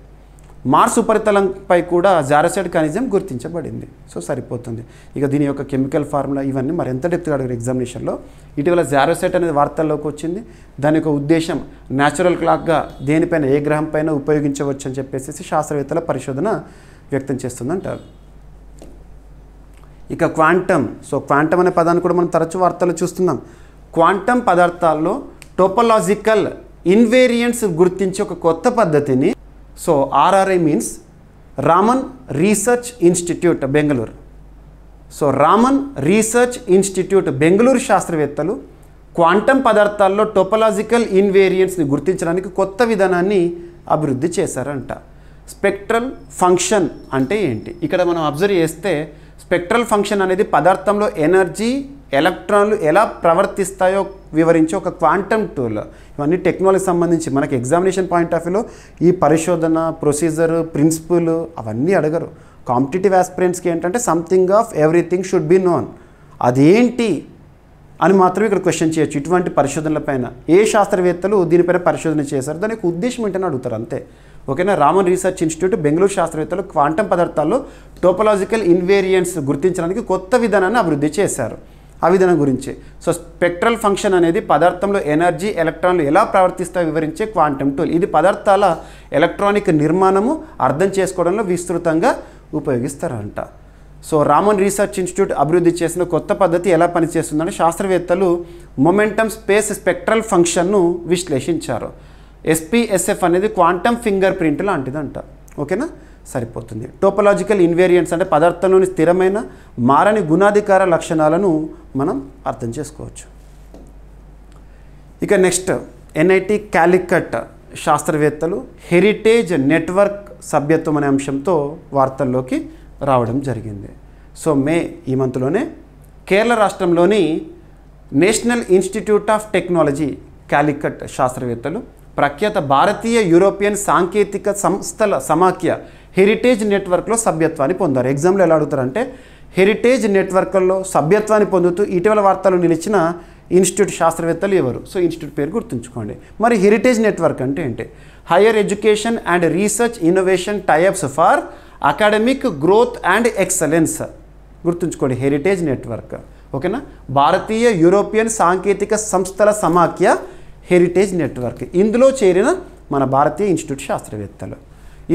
మార్స్ ఉపరితలంపై కూడా జారోసైట్ ఖనిజం గుర్తించబడింది. సో సరిపోతుంది. ఇక దీని యొక్క కెమికల్ ఫార్ములా ఇవన్నీ మరి ఎంత డెప్త్గా అడిగారు ఎగ్జామినేషన్లో. ఇటీవల జారోసైట్ అనేది వార్తల్లోకి వచ్చింది. దాని యొక్క ఉద్దేశం న్యాచురల్ క్లాక్గా దేనిపైన ఏ గ్రహం పైన ఉపయోగించవచ్చు అని చెప్పేసి శాస్త్రవేత్తల పరిశోధన వ్యక్తం చేస్తుందంటారు. ఇక క్వాంటమ్. సో క్వాంటమ్ అనే పదాన్ని కూడా మనం తరచూ వార్తల్లో చూస్తున్నాం. క్వాంటమ్ పదార్థాల్లో టోపోలాజికల్ ఇన్వేరియంట్స్ గుర్తించే ఒక కొత్త పద్ధతిని, so RRI means Raman research institute Bengaluru. So Raman research institute Bengaluru శాస్త్రవేత్తలు క్వాంటమ్ పదార్థాల్లో టోపోలాజికల్ ఇన్వేరియంట్స్ని గుర్తించడానికి కొత్త విధానాన్ని అభివృద్ధి చేశారంట. స్పెక్ట్రల్ ఫంక్షన్ అంటే ఏంటి? ఇక్కడ మనం అబ్జర్వ్ చేస్తే స్పెక్ట్రల్ ఫంక్షన్ అనేది పదార్థంలో ఎనర్జీ, ఎలక్ట్రాన్లు ఎలా ప్రవర్తిస్తాయో వివరించే ఒక క్వాంటమ్ టూల్. ఇవన్నీ టెక్నాలజీ సంబంధించి మనకి ఎగ్జామినేషన్ పాయింట్ ఆఫ్ వ్యూలో ఈ పరిశోధన, ప్రొసీజర్, ప్రిన్సిపల్ అవన్నీ అడగరు. కాంపిటేటివ్ ఆస్పిరెంట్స్కి ఏంటంటే something of everything should be known, అదేంటి అని మాత్రమే ఇక్కడ క్వశ్చన్ చేయొచ్చు. ఇటువంటి పరిశోధనల పైన ఏ శాస్త్రవేత్తలు దీనిపైన పరిశోధన చేశారు, దాని యొక్క ఉద్దేశం ఏంటని అడుగుతారు అంతే. ఓకేనా. రామన్ రీసెర్చ్ ఇన్స్టిట్యూట్ బెంగళూరు శాస్త్రవేత్తలు క్వాంటమ్ పదార్థాల్లో టోపోలాజికల్ ఇన్వేరియంట్స్ గుర్తించడానికి కొత్త విధానాన్ని అభివృద్ధి చేశారు. ఆ విధానం గురించి. సో స్పెక్ట్రల్ ఫంక్షన్ అనేది పదార్థంలో ఎనర్జీ, ఎలక్ట్రాన్లు ఎలా ప్రవర్తిస్తాయో వివరించే క్వాంటమ్ టూల్. ఇది పదార్థాల ఎలక్ట్రానిక్ నిర్మాణము అర్థం చేసుకోవడంలో విస్తృతంగా ఉపయోగిస్తారంట. సో రామన్ రీసెర్చ్ ఇన్స్టిట్యూట్ అభివృద్ధి చేసిన కొత్త పద్ధతి ఎలా పనిచేస్తుందంటే శాస్త్రవేత్తలు మొమెంటమ్ స్పేస్ స్పెక్ట్రల్ ఫంక్షన్ను విశ్లేషించారు. SPSF అనేది క్వాంటమ్ ఫింగర్ ప్రింట్ లాంటిదంట. ఓకేనా, సరిపోతుంది. టోపోలాజికల్ ఇన్వేరియంట్స్ అంటే పదార్థంలోని స్థిరమైన మారని గుణాధికార లక్షణాలను మనం అర్థం చేసుకోవచ్చు. ఇక నెక్స్ట్ NIT కాలికట్ శాస్త్రవేత్తలు హెరిటేజ్ నెట్వర్క్ సభ్యత్వం అనే అంశంతో వార్తల్లోకి రావడం జరిగింది. సో ఈ మంత్లోనే కేరళ రాష్ట్రంలోని national institute of technology Calicut శాస్త్రవేత్తలు ప్రఖ్యాత భారతీయ యూరోపియన్ సాంకేతిక సంస్థల సమాఖ్య హెరిటేజ్ నెట్వర్క్లో సభ్యత్వాన్ని పొందారు. ఎగ్జామ్లో ఎలా అడుగుతారంటే హెరిటేజ్ నెట్వర్క్లో సభ్యత్వాన్ని పొందుతూ ఇటీవల వార్తలు నిలిచిన ఇన్స్టిట్యూట్ శాస్త్రవేత్తలు ఎవరు? సో ఇన్స్టిట్యూట్ పేరు గుర్తుంచుకోండి. మరి హెరిటేజ్ నెట్వర్క్ అంటే ఏంటి? Higher education and research innovation types for academic growth and excellence. గుర్తుంచుకోండి, హెరిటేజ్ నెట్వర్క్. ఓకేనా. భారతీయ యూరోపియన్ సాంకేతిక సంస్థల సమాఖ్య హెరిటేజ్ నెట్వర్క్. ఇందులో చేరిన మన భారతీయ ఇన్స్టిట్యూట్ శాస్త్రవేత్తలు.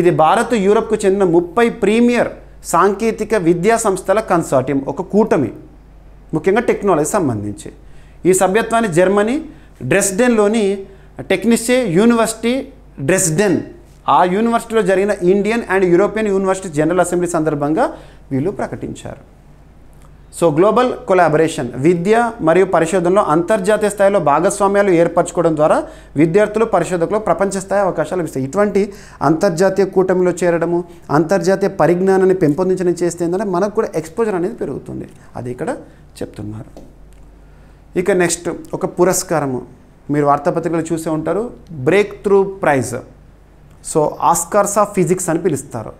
ఇది భారత్, యూరప్కు చెందిన 30 ప్రీమియర్ సాంకేతిక విద్యా సంస్థల కన్సార్టియం, ఒక కూటమి, ముఖ్యంగా టెక్నాలజీ సంబంధించి. ఈ సభ్యత్వాన్ని జర్మనీ డ్రెస్డెన్లోని టెక్నిషే యూనివర్సిటీ డ్రెస్డెన్, ఆ యూనివర్సిటీలో జరిగిన Indian and European university general assembly సందర్భంగా వీళ్ళు ప్రకటించారు. సో గ్లోబల్ కొలాబరేషన్, విద్య మరియు పరిశోధనలో అంతర్జాతీయ స్థాయిలో భాగస్వామ్యాలు ఏర్పరచుకోవడం ద్వారా విద్యార్థులు, పరిశోధకులు ప్రపంచ స్థాయి అవకాశాలు లభిస్తాయి. ఇటువంటి అంతర్జాతీయ కూటమిలో చేరడము, అంతర్జాతీయ పరిజ్ఞానాన్ని పెంపొందించడం చేస్తే ఏంటంటే మనకు కూడా ఎక్స్పోజర్ అనేది పెరుగుతుంది. అది ఇక్కడ చెప్తున్నారు. ఇక నెక్స్ట్ ఒక పురస్కారము మీరు వార్తాపత్రికలు చూసే ఉంటారు, breakthrough prize. So Oscars of physics అని పిలుస్తారు.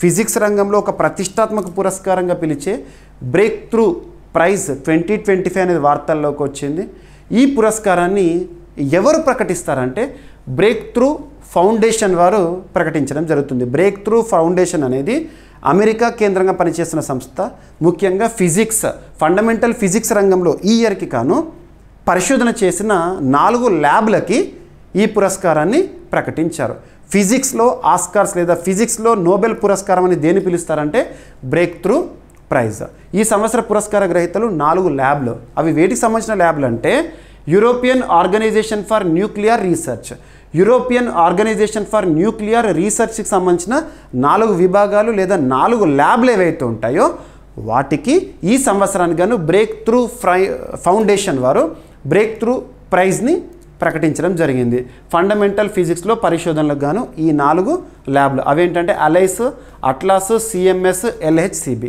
ఫిజిక్స్ రంగంలో ఒక ప్రతిష్టాత్మక పురస్కారంగా పిలిచే బ్రేక్ త్రూ ప్రైజ్ 2025 అనేది వార్తల్లోకి వచ్చింది. ఈ పురస్కారాన్ని ఎవరు ప్రకటిస్తారంటే బ్రేక్ త్రూ ఫౌండేషన్ వారు ప్రకటించడం జరుగుతుంది. బ్రేక్ త్రూ ఫౌండేషన్ అనేది అమెరికా కేంద్రంగా పనిచేస్తున్న సంస్థ. ముఖ్యంగా ఫిజిక్స్, ఫండమెంటల్ ఫిజిక్స్ రంగంలో ఈ ఇయర్కి కాను పరిశోధన చేసిన 4 ల్యాబ్లకి ఈ పురస్కారాన్ని ప్రకటించారు. ఫిజిక్స్లో ఆస్కార్స్ లేదా ఫిజిక్స్లో నోబెల్ పురస్కారం అని దేని పిలుస్తారంటే బ్రేక్ త్రూ ప్రైజ్. ఈ సంవత్సర పురస్కార గ్రహీతలు 4 ల్యాబ్లు. అవి వేటికి సంబంధించిన ల్యాబ్లు అంటే European organization for nuclear research, European organization for nuclear రీసెర్చ్కి సంబంధించిన 4 విభాగాలు లేదా 4 ల్యాబ్లు ఏవైతే ఉంటాయో వాటికి ఈ సంవత్సరానికి గాను బ్రేక్ త్రూ ఫౌండేషన్ వారు బ్రేక్ త్రూ ప్రైజ్ని ప్రకటించడం జరిగింది. ఫండమెంటల్ ఫిజిక్స్లో పరిశోధనలకు గాను ఈ 4 ల్యాబ్లు అవేంటంటే అలైస్, అట్లాస్, CMS, LHCb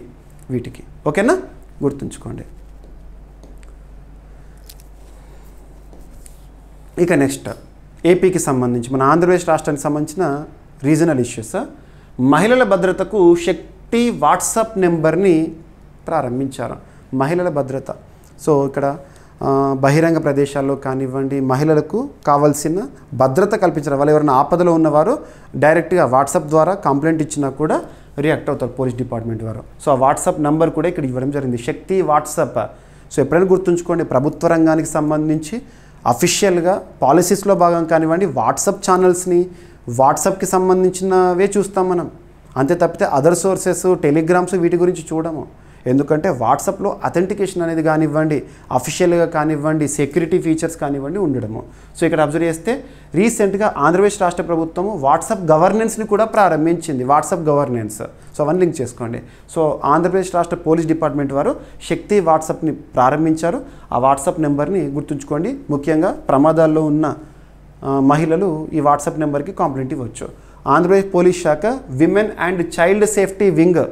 వీటికి. ఓకేనా, గుర్తుంచుకోండి. ఇక నెక్స్ట్ ఏపీకి సంబంధించి మన ఆంధ్రప్రదేశ్ రాష్ట్రానికి సంబంధించిన రీజనల్ ఇష్యూస్. మహిళల భద్రతకు శక్తి వాట్సాప్ నెంబర్ని ప్రారంభించారు. మహిళల భద్రత. సో ఇక్కడ బహిరంగ ప్రదేశాల్లో కానివ్వండి మహిళలకు కావాల్సిన భద్రత కల్పించడం, వాళ్ళు ఎవరైనా ఆపదలో ఉన్నవారు డైరెక్ట్గా వాట్సాప్ ద్వారా కంప్లైంట్ ఇచ్చినా కూడా రియాక్ట్ అవుతారు పోలీస్ డిపార్ట్మెంట్ వారు. సో ఆ వాట్సాప్ నంబర్ కూడా ఇక్కడ ఇవ్వడం జరిగింది, శక్తి వాట్సాప్. సో ఎప్పుడైనా గుర్తుంచుకోండి, ప్రభుత్వ రంగానికి సంబంధించి అఫీషియల్గా పాలసీస్లో భాగం కానివ్వండి వాట్సాప్ ఛానల్స్ని వాట్సాప్కి సంబంధించినవే చూస్తాం మనం, అంతే తప్పితే అదర్ సోర్సెస్ టెలిగ్రామ్స్ వీటి గురించి చూడము. ఎందుకంటే వాట్సాప్లో అథెంటికేషన్ అనేది కానివ్వండి అఫీషియల్గా కానివ్వండి సెక్యూరిటీ ఫీచర్స్ కానివ్వండి ఉండడము. సో ఇక్కడ అబ్జర్వ్ చేస్తే రీసెంట్గా ఆంధ్రప్రదేశ్ రాష్ట్ర ప్రభుత్వము వాట్సాప్ గవర్నెన్స్ని కూడా ప్రారంభించింది, వాట్సాప్ గవర్నెన్స్. సో అవన్నీ లింక్ చేసుకోండి. సో ఆంధ్రప్రదేశ్ రాష్ట్ర పోలీస్ డిపార్ట్మెంట్ వారు శక్తి వాట్సాప్ని ప్రారంభించారు. ఆ వాట్సాప్ నెంబర్ని గుర్తుంచుకోండి, ముఖ్యంగా ప్రమాదాల్లో ఉన్న మహిళలు ఈ వాట్సాప్ నెంబర్కి కంప్లైంట్ ఇవ్వచ్చు. ఆంధ్రప్రదేశ్ పోలీస్ శాఖ women and child safety wing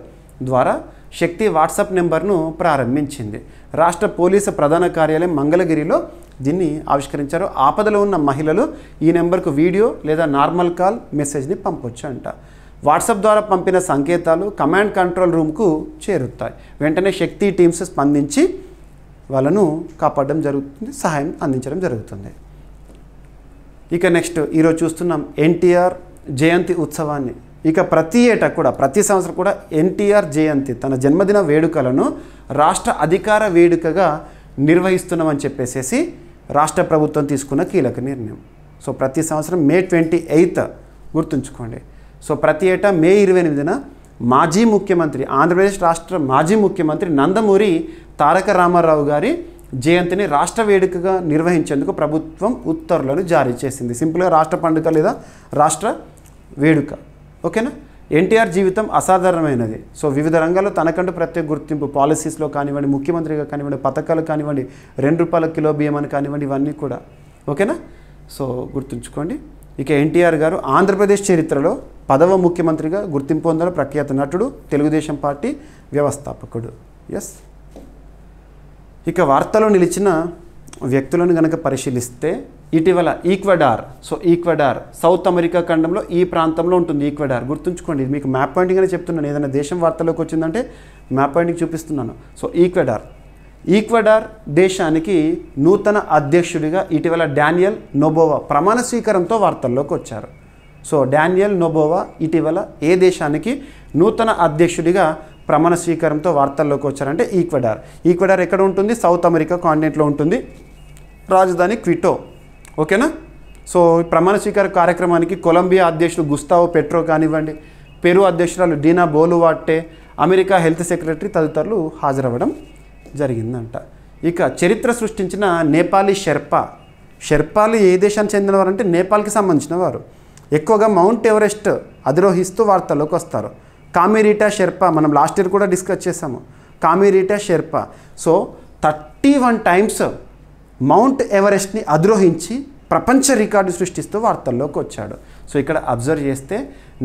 ద్వారా శక్తి వాట్సాప్ నెంబర్ను ప్రారంభించింది. రాష్ట్ర పోలీసు ప్రధాన కార్యాలయం మంగళగిరిలో దీన్ని ఆవిష్కరించారు. ఆపదలో ఉన్న మహిళలు ఈ నెంబర్కు వీడియో లేదా నార్మల్ కాల్ మెసేజ్ని పంపొచ్చు అంట. వాట్సాప్ ద్వారా పంపిన సంకేతాలు కమాండ్ కంట్రోల్ రూమ్కు చేరుతాయి. వెంటనే శక్తి టీమ్స్ స్పందించి వాళ్ళను కాపాడడం జరుగుతుంది, సహాయం అందించడం జరుగుతుంది. ఇక నెక్స్ట్ ఈరోజు చూస్తున్నాం ఎన్టీఆర్ జయంతి ఉత్సవాన్ని. ఇక ప్రతి ఏటా కూడా ప్రతి సంవత్సరం కూడా ఎన్టీఆర్ జయంతి తన జన్మదిన వేడుకలను రాష్ట్ర అధికార వేడుకగా నిర్వహిస్తున్నామని చెప్పేసి రాష్ట్ర ప్రభుత్వం తీసుకున్న కీలక నిర్ణయం. సో ప్రతి సంవత్సరం మే 28 గుర్తుంచుకోండి. సో ప్రతి ఏటా మే 28న మాజీ ముఖ్యమంత్రి ఆంధ్రప్రదేశ్ రాష్ట్ర మాజీ ముఖ్యమంత్రి నందమూరి తారక రామారావు గారి జయంతిని రాష్ట్ర వేడుకగా నిర్వహించేందుకు ప్రభుత్వం ఉత్తర్వులను జారీ చేసింది. సింపుల్గా రాష్ట్ర పండుగ లేదా రాష్ట్ర వేడుక. ఓకేనా. ఎన్టీఆర్ జీవితం అసాధారణమైనది. సో వివిధ రంగాల్లో తనకంటూ ప్రత్యేక గుర్తింపు, పాలసీస్లో కానివ్వండి ముఖ్యమంత్రిగా కానివ్వండి పథకాలు కానివ్వండి ₹2 కిలో బియ్యం అని కానివ్వండి ఇవన్నీ కూడా. ఓకేనా. సో గుర్తుంచుకోండి. ఇక ఎన్టీఆర్ గారు ఆంధ్రప్రదేశ్ చరిత్రలో 10వ ముఖ్యమంత్రిగా గుర్తింపు పొందిన ప్రఖ్యాత నటుడు, తెలుగుదేశం పార్టీ వ్యవస్థాపకుడు. ఎస్. ఇక వార్తలో నిలిచిన వ్యక్తులను కనుక పరిశీలిస్తే ఇటీవల Ecuador, so Ecuador south America ఖండంలో ఈ ప్రాంతంలో ఉంటుంది ఈక్వెడార్. గుర్తుంచుకోండి, ఇది మీకు మ్యాప్ పాయింటింగ్ అని చెప్తున్నాను. ఏదైనా దేశం వార్తలోకి వచ్చిందంటే మ్యాప్ పాయింటింగ్ చూపిస్తున్నాను. సో ఈక్వెడార్ దేశానికి నూతన అధ్యక్షుడిగా ఇటీవల డానియల్ నోబోవా ప్రమాణ స్వీకారంతో వార్తల్లోకి వచ్చారు. సో డానియల్ నోబోవా ఇటీవల ఏ దేశానికి నూతన అధ్యక్షుడిగా ప్రమాణ స్వీకారంతో వార్తల్లోకి వచ్చారంటే ఈక్వెడార్ ఎక్కడ ఉంటుంది? సౌత్ అమెరికా కాంటినెంట్లో ఉంటుంది. రాజధాని క్విటో. ఓకేనా. సో ప్రమాణ స్వీకార కార్యక్రమానికి కొలంబియా అధ్యక్షుడు గుస్తావో పెట్రో కానివ్వండి, పెరు అధ్యక్షురాలు డీనా బోలువాట్టే, అమెరికా హెల్త్ సెక్రటరీ తదితరులు హాజరవ్వడం జరిగిందంట. ఇక చరిత్ర సృష్టించిన నేపాలీ షెర్పాలు ఏ దేశానికి చెందినవారంటే నేపాల్కి సంబంధించిన వారు. ఎక్కువగా మౌంట్ ఎవరెస్ట్ అధిరోహిస్తూ వార్తల్లోకి వస్తారు. కామిరీటా షెర్పా మనం లాస్ట్ ఇయర్ కూడా డిస్కస్ చేసాము. కామిరీటా షెర్పా సో 31 టైమ్స్ మౌంట్ ఎవరెస్ట్ని అధిరోహించి ప్రపంచ రికార్డు సృష్టిస్తూ వార్తల్లోకి వచ్చాడు. సో ఇక్కడ అబ్జర్వ్ చేస్తే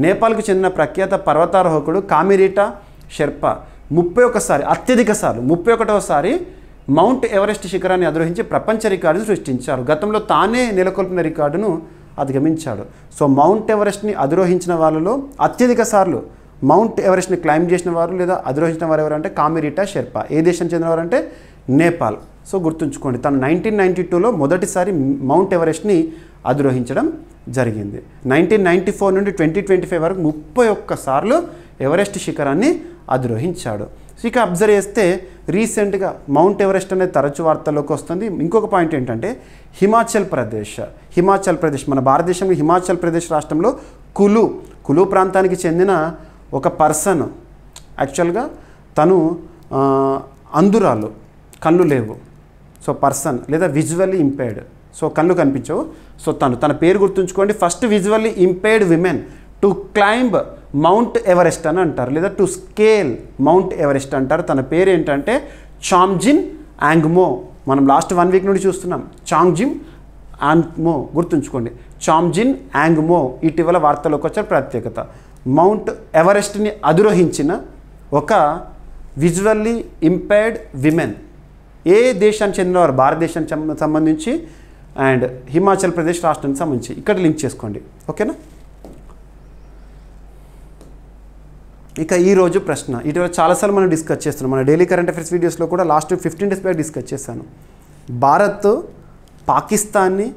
నేపాల్కు చెందిన ప్రఖ్యాత పర్వతారోహకుడు కామిరీటా షెర్పా 31సారి మౌంట్ ఎవరెస్ట్ శిఖరాన్ని అధిరోహించి ప్రపంచ రికార్డును సృష్టించారు. గతంలో తానే నెలకొల్పిన రికార్డును అధిగమించాడు. సో మౌంట్ ఎవరెస్ట్ని అధిరోహించిన వాళ్ళలో అత్యధిక సార్లు మౌంట్ ఎవరెస్ట్ని క్లైమ్ చేసిన వారు లేదా అధిరోహించిన వారు ఎవరంటే కామిరీటా షెర్పా. ఏ దేశం చెందినవారంటే నేపాల్. సో గుర్తుంచుకోండి, తను 1992లో మొదటిసారి మౌంట్ ఎవరెస్ట్ని అధిరోహించడం జరిగింది. 1994 నుండి 2025 వరకు 31 సార్లు ఎవరెస్ట్ శిఖరాన్ని అధిరోహించాడు. సో ఇక అబ్జర్వ్ చేస్తే రీసెంట్గా మౌంట్ ఎవరెస్ట్ అనేది తరచు వార్తల్లోకి వస్తుంది. ఇంకొక పాయింట్ ఏంటంటే హిమాచల్ ప్రదేశ్ మన భారతదేశంలో హిమాచల్ ప్రదేశ్ రాష్ట్రంలో కులు ప్రాంతానికి చెందిన ఒక పర్సన్, యాక్చువల్గా తను అంధురాలు, కళ్ళు లేవు. సో పర్సన్ లేదా విజువల్లీ ఇంపైర్డ్, సో కళ్ళు కనిపించవు. సో తన పేరు గుర్తుంచుకోండి. First visually impaired women to climb mount Everest అని అంటారు, లేదా టు స్కేల్ మౌంట్ ఎవరెస్ట్ అంటారు. తన పేరు ఏంటంటే చాంగ్జిన్ యాంగ్మో. మనం లాస్ట్ 1 వీక్ నుండి చూస్తున్నాం చాంగ్జిన్ యాంగ్మో. గుర్తుంచుకోండి, చాంగ్జిన్ యాంగ్మో ఇటీవల వార్తలోకి వచ్చే ప్రత్యేకత. మౌంట్ ఎవరెస్ట్ని అధిరోహించిన ఒక విజువల్లీ ఇంపైర్డ్ విమెన్. ఏ దేశానికి చెందినవారు? భారతదేశానికి సంబంధించి అండ్ హిమాచల్ ప్రదేశ్ రాష్ట్రానికి సంబంధించి. ఇక్కడ లింక్ చేసుకోండి. ఓకేనా. ఇక ఈరోజు ప్రశ్న ఇటీవల చాలాసార్లు మనం డిస్కస్ చేస్తున్నాం. మన డైలీ కరెంట్ అఫైర్స్ వీడియోస్లో కూడా లాస్ట్ 15 డేస్ బ్యాక్ డిస్కస్ చేశాను. భారత్ పాకిస్తాన్ని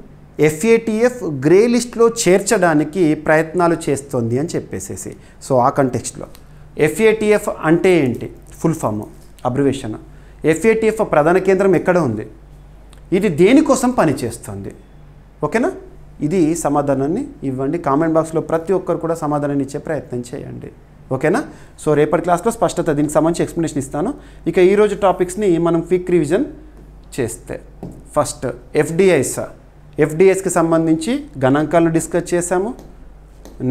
FATF గ్రే లిస్ట్లో చేర్చడానికి ప్రయత్నాలు చేస్తోంది అని చెప్పేసేసి. సో ఆ కంటెక్స్ట్లో FATF అంటే ఏంటి, ఫుల్ ఫామ్ అబ్రివేషన్. FATF ప్రధాన కేంద్రం ఎక్కడ ఉంది, ఇది దేనికోసం పనిచేస్తుంది, ఓకేనా? ఇది సమాధానాన్ని ఇవ్వండి. కామెంట్ బాక్స్లో ప్రతి ఒక్కరు కూడా సమాధానాన్ని ఇచ్చే ప్రయత్నం చేయండి, ఓకేనా? సో రేపటి క్లాస్లో స్పష్టత దీనికి సంబంధించి ఎక్స్ప్లెనేషన్ ఇస్తాను. ఇక ఈరోజు టాపిక్స్ని మనం క్విక్ రివిజన్ చేస్తే, ఫస్ట్ FDISకి సంబంధించి గణాంకాలను డిస్కస్ చేశాము.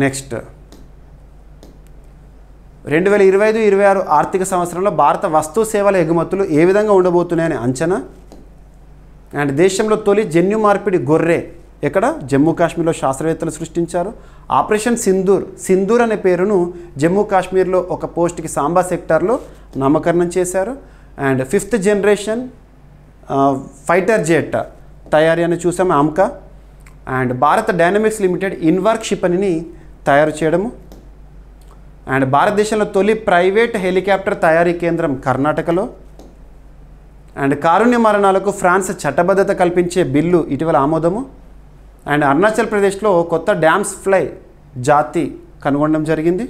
నెక్స్ట్ 2025-26 ఆర్థిక సంవత్సరంలో భారత వస్తు సేవల ఎగుమతులు ఏ విధంగా ఉండబోతున్నాయని అంచనా. అండ్ దేశంలో తొలి జన్యు మార్పిడి గొర్రె ఎక్కడ, జమ్మూ కాశ్మీర్లో శాస్త్రవేత్తలు సృష్టించారు. ఆపరేషన్ సింధూర్ అనే పేరును జమ్మూ కాశ్మీర్లో ఒక పోస్ట్కి సాంబా సెక్టార్లో నామకరణం చేశారు. And 5th generation fighter jet తయారీ అని చూసాము, AMCA. And Bharat dynamics limited ఇన్వర్క్ క్షిపణిని తయారు చేయడము. అండ్ భారతదేశంలో తొలి ప్రైవేట్ హెలికాప్టర్ తయారీ కేంద్రం కర్ణాటకలో. అండ్ కారుణ్య మరణాలకు ఫ్రాన్స్ చట్టబద్ధత కల్పించే బిల్లు ఇటీవల ఆమోదము. అండ్ అరుణాచల్ ప్రదేశ్లో కొత్త డ్యామ్స్ ఫ్లై జాతి కనుగొనడం జరిగింది.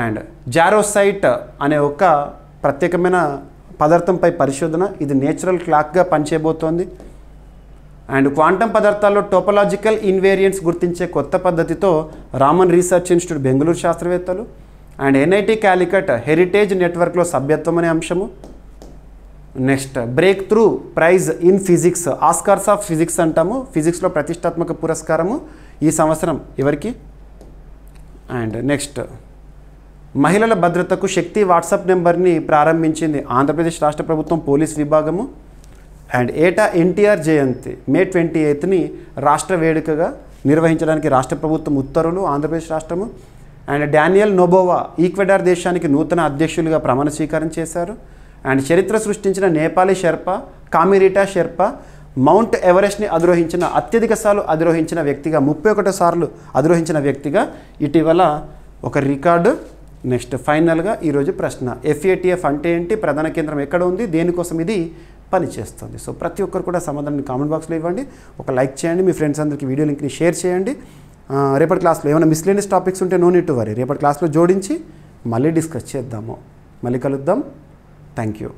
అండ్ జారోసైట్ అనే ఒక ప్రత్యేకమైన పదార్థంపై పరిశోధన, ఇది నేచురల్ క్లాక్గా పనిచేయబోతోంది. అండ్ క్వాంటమ్ పదార్థాల్లో టోపోలాజికల్ ఇన్వేరియన్స్ గుర్తించే కొత్త పద్ధతితో రామన్ రీసెర్చ్ ఇన్స్టిట్యూట్ బెంగళూరు శాస్త్రవేత్తలు. అండ్ NIT క్యాలికట్ హెరిటేజ్ నెట్వర్క్లో సభ్యత్వం అనే అంశము. Next breakthrough prize in physics, Oscars of physics అంటాము, ఫిజిక్స్లో ప్రతిష్టాత్మక పురస్కారము ఈ సంవత్సరం ఎవరికి. అండ్ నెక్స్ట్ మహిళల భద్రతకు శక్తి వాట్సాప్ నెంబర్ని ప్రారంభించింది ఆంధ్రప్రదేశ్ రాష్ట్ర ప్రభుత్వం పోలీస్ విభాగము. అండ్ ఏటా NTR జయంతి May 28ని రాష్ట్ర వేడుకగా నిర్వహించడానికి రాష్ట్ర ప్రభుత్వం ఉత్తర్వులు, ఆంధ్రప్రదేశ్ రాష్ట్రము. అండ్ డానియల్ నోబోవా ఈక్వెడార్ దేశానికి నూతన అధ్యక్షులుగా ప్రమాణ స్వీకారం చేశారు. అండ్ చరిత్ర సృష్టించిన నేపాలీ షెర్పా కామిరిటా షెర్పా మౌంట్ ఎవరెస్ట్ని అధిరోహించిన అత్యధిక సార్లు అధిరోహించిన వ్యక్తిగా, 31 సార్లు అధిరోహించిన వ్యక్తిగా ఇటీవల ఒక రికార్డు. నెక్స్ట్ ఫైనల్గా ఈరోజు ప్రశ్న, FATF అంటే ఏంటి, ప్రధాన కేంద్రం ఎక్కడ ఉంది, దేనికోసం ఇది పనిచేస్తుంది. సో ప్రతి ఒక్కరు కూడా సమాధానాన్ని కామెంట్ బాక్స్లో ఇవ్వండి, ఒక లైక్ చేయండి, మీ ఫ్రెండ్స్ అందరికీ వీడియో లింక్ని షేర్ చేయండి. రేపటి క్లాస్లో ఏమైనా మిస్లేనియస్ టాపిక్స్ ఉంటే నో నీడ్ టు వరీ, రేపటి క్లాస్లో జోడించి మళ్ళీ డిస్కస్ చేద్దాము. మళ్ళీ కలుద్దాం. Thank you.